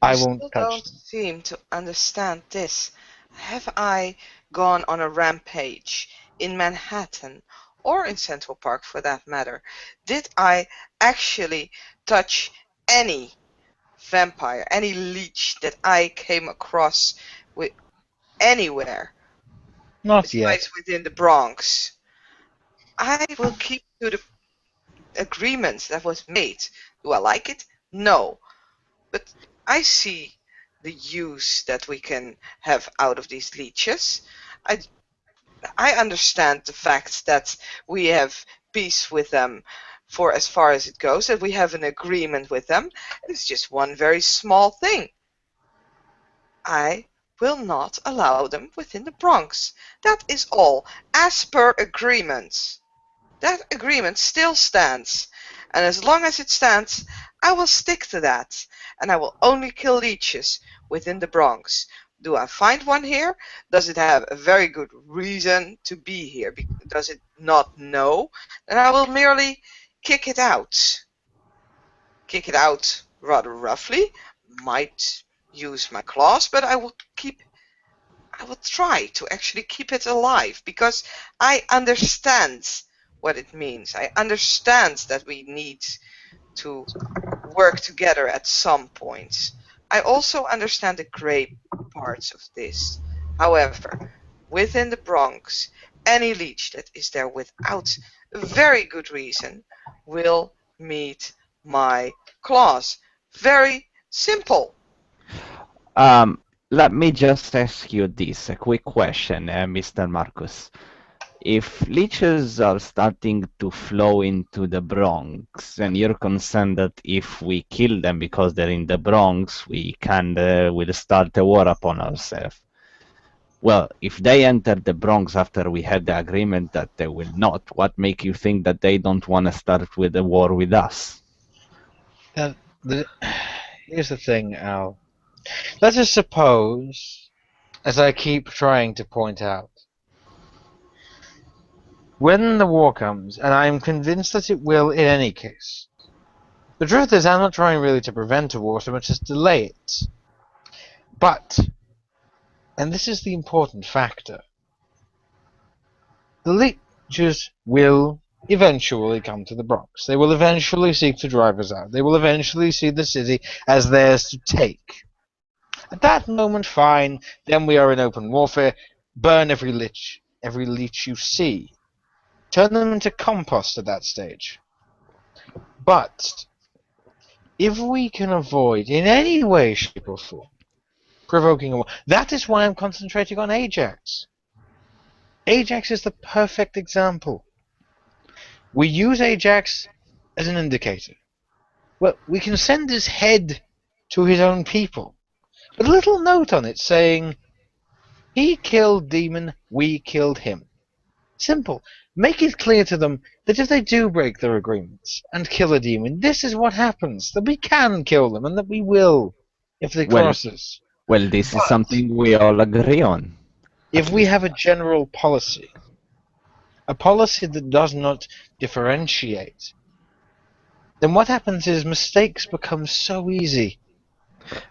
I still won't touch don't them. seem to understand this. Have I gone on a rampage in Manhattan, or in Central Park for that matter? Did I actually touch any vampire, any leech that I came across with anywhere Not yet. besides within the Bronx? I will keep to the agreement that was made. Do I like it? No. But I see the use that we can have out of these leeches. I understand the fact that we have peace with them for as far as it goes, that we have an agreement with them. It's just one very small thing. I will not allow them within the Bronx. That is all, as per agreement. That agreement still stands, and as long as it stands, I will stick to that, and I will only kill leeches within the Bronx. Do I find one here? Does it have a very good reason to be here? Does it not know? Then I will merely kick it out. Kick it out rather roughly. Might use my claws, but I will try to actually keep it alive, because I understand what it means. I understand that we need to work together at some point. I also understand the gray parts of this. However, within the Bronx, any leech that is there without a very good reason will meet my claws. Very simple. Let me just ask you this, a quick question, Mr. Marcus. If leeches are starting to flow into the Bronx, and you're concerned that if we kill them because they're in the Bronx, we will start a war upon ourselves. Well, if they enter the Bronx after we had the agreement that they will not, what make you think that they don't want to start with a war with us? Here's the thing, Al. Let us suppose, as I keep trying to point out, when the war comes, and I am convinced that it will in any case, the truth is I'm not trying really to prevent a war so much as delay it. But, and this is the important factor, the leeches will eventually come to the Bronx. They will eventually seek to drive us out. They will eventually see the city as theirs to take. At that moment, fine, then we are in open warfare. burn every leech you see. Turn them into compost at that stage. But if we can avoid in any way, shape or form provoking a war, that is why I'm concentrating on Ajax. Ajax is the perfect example. We use Ajax as an indicator. Well, we can send his head to his own people with a little note on it saying, he killed Demon, we killed him. Simple. Make it clear to them that if they do break their agreements and kill a demon, this is what happens, that we can kill them and that we will if they Well- cross us. Well, this is But- something we all agree on. If we have a general policy, a policy that does not differentiate, then what happens is mistakes become so easy.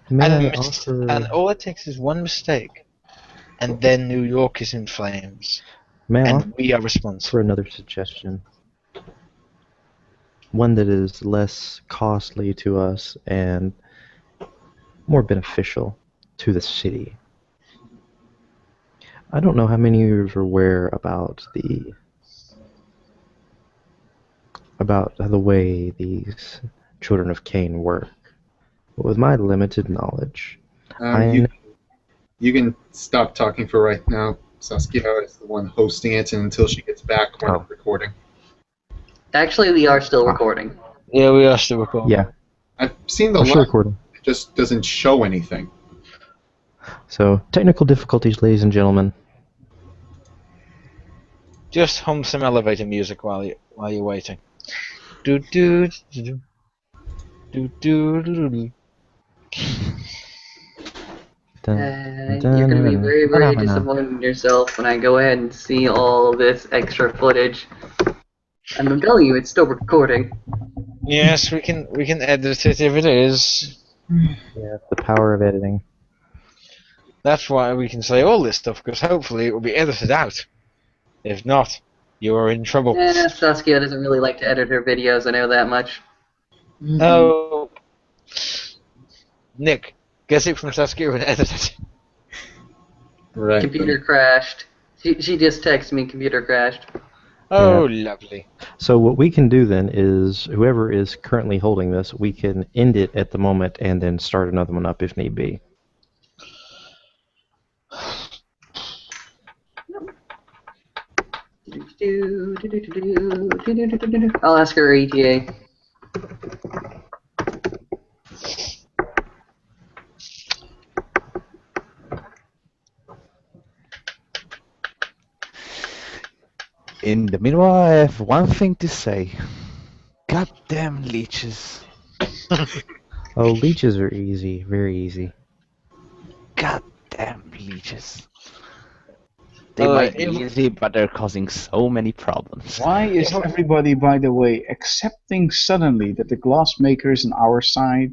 May I And, offer, and all it takes is one mistake, and then New York is in flames, may I offer and we are responsible. another suggestion? One that is less costly to us and more beneficial to the city. I don't know how many of you are aware about the way these children of Cain work. But with my limited knowledge, You can stop talking for right now. Saskia is the one hosting it, and until she gets back, we're not recording. Actually, we are still recording. Yeah, we are still recording. yeah, I've seen the we're still live. recording. It just doesn't show anything. So technical difficulties, ladies and gentlemen. Just hum some elevator music while you're waiting. Do do do do do do do. Dun, You're going to be very, very dun, disappointed in yourself when I go ahead and see all this extra footage. And I'm telling you, it's still recording. Yes, we can edit it if it is. Yeah, the power of editing. That's why we can say all this stuff, because hopefully it will be edited out. If not, you are in trouble. Yeah, Saskia doesn't really like to edit her videos, I know that much. Oh, Nick, get it from Saskia and edit it. Right. Computer crashed. She just texted me, computer crashed. Oh, lovely. So what we can do then is, whoever is currently holding this, we can end it at the moment and then start another one up if need be. I'll ask her ETA. In the meanwhile, I have one thing to say. Goddamn leeches. Oh, leeches are easy, very easy. Goddamn leeches. They might be easy, but they're causing so many problems. Why is everybody, by the way, accepting suddenly that the glassmaker is on our side?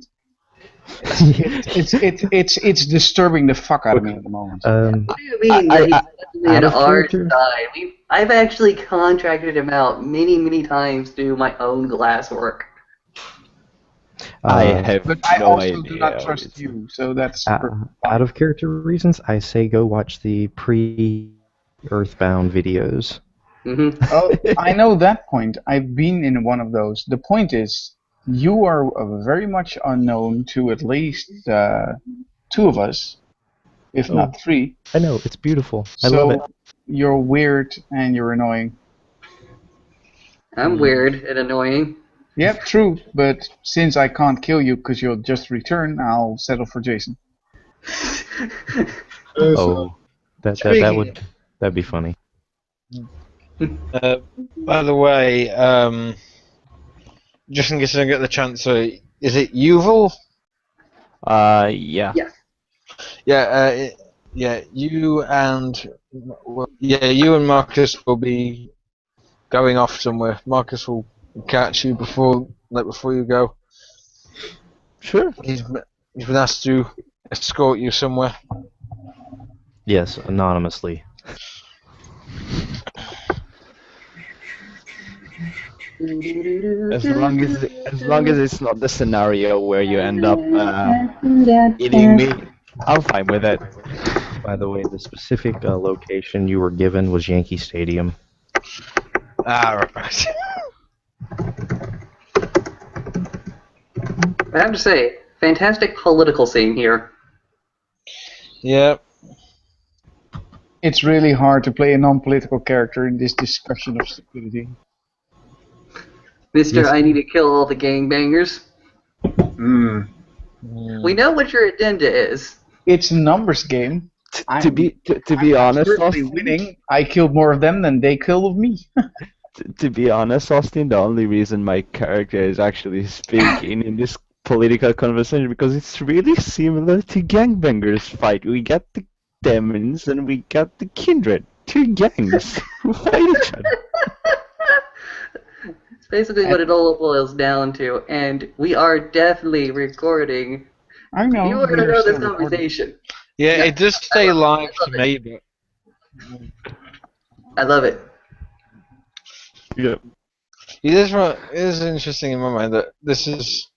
It's disturbing the fuck out of me at the moment. What do you mean that he's definitely out on of our character? side? I've actually contracted him out many, many times to do my own glass work. I have But I no also idea. do not trust you, so that's Out of character reasons, I say go watch the pre-Earthbound videos. Mm-hmm. Oh, I know that point. I've been in one of those. The point is, you are very much unknown to at least two of us, if not three. I know, it's beautiful. I So love it. you're weird and you're annoying. I'm weird and annoying. Yep, true. But since I can't kill you because you'll just return, I'll settle for Jason. Oh, that'd be funny. By the way, just in case I don't get the chance, is it Yuval? Yeah. Yes. Yeah, you and Marcus will be going off somewhere. Marcus will catch you before you go. Sure. He's been asked to escort you somewhere. Yes, anonymously. As long as it's not the scenario where you end up eating me, I'm fine with it. By the way, the specific location you were given was Yankee Stadium. Ah, right. I have to say, fantastic political scene here. Yeah. It's really hard to play a non-political character in this discussion of stupidity. Mr. Yes. I need to kill all the gangbangers. Hmm. We know what your agenda is. It's a numbers game. To be honest, Absolutely Austin, winning. I killed more of them than they killed of me. to be honest, Austin, the only reason my character is actually speaking in this political conversation because it's really similar to gangbangers fight. We got the demons and we got the kindred, two gangs who fight each other. It's basically what it all boils down to, and we are definitely recording. I know. You are going to know this conversation. Yeah, it does stay live to me, but I love it. Yeah. it is interesting in my mind that this is.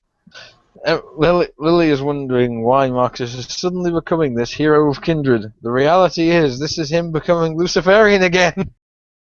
Lily is wondering why Marcus is suddenly becoming this hero of kindred. The reality is, this is him becoming Luciferian again.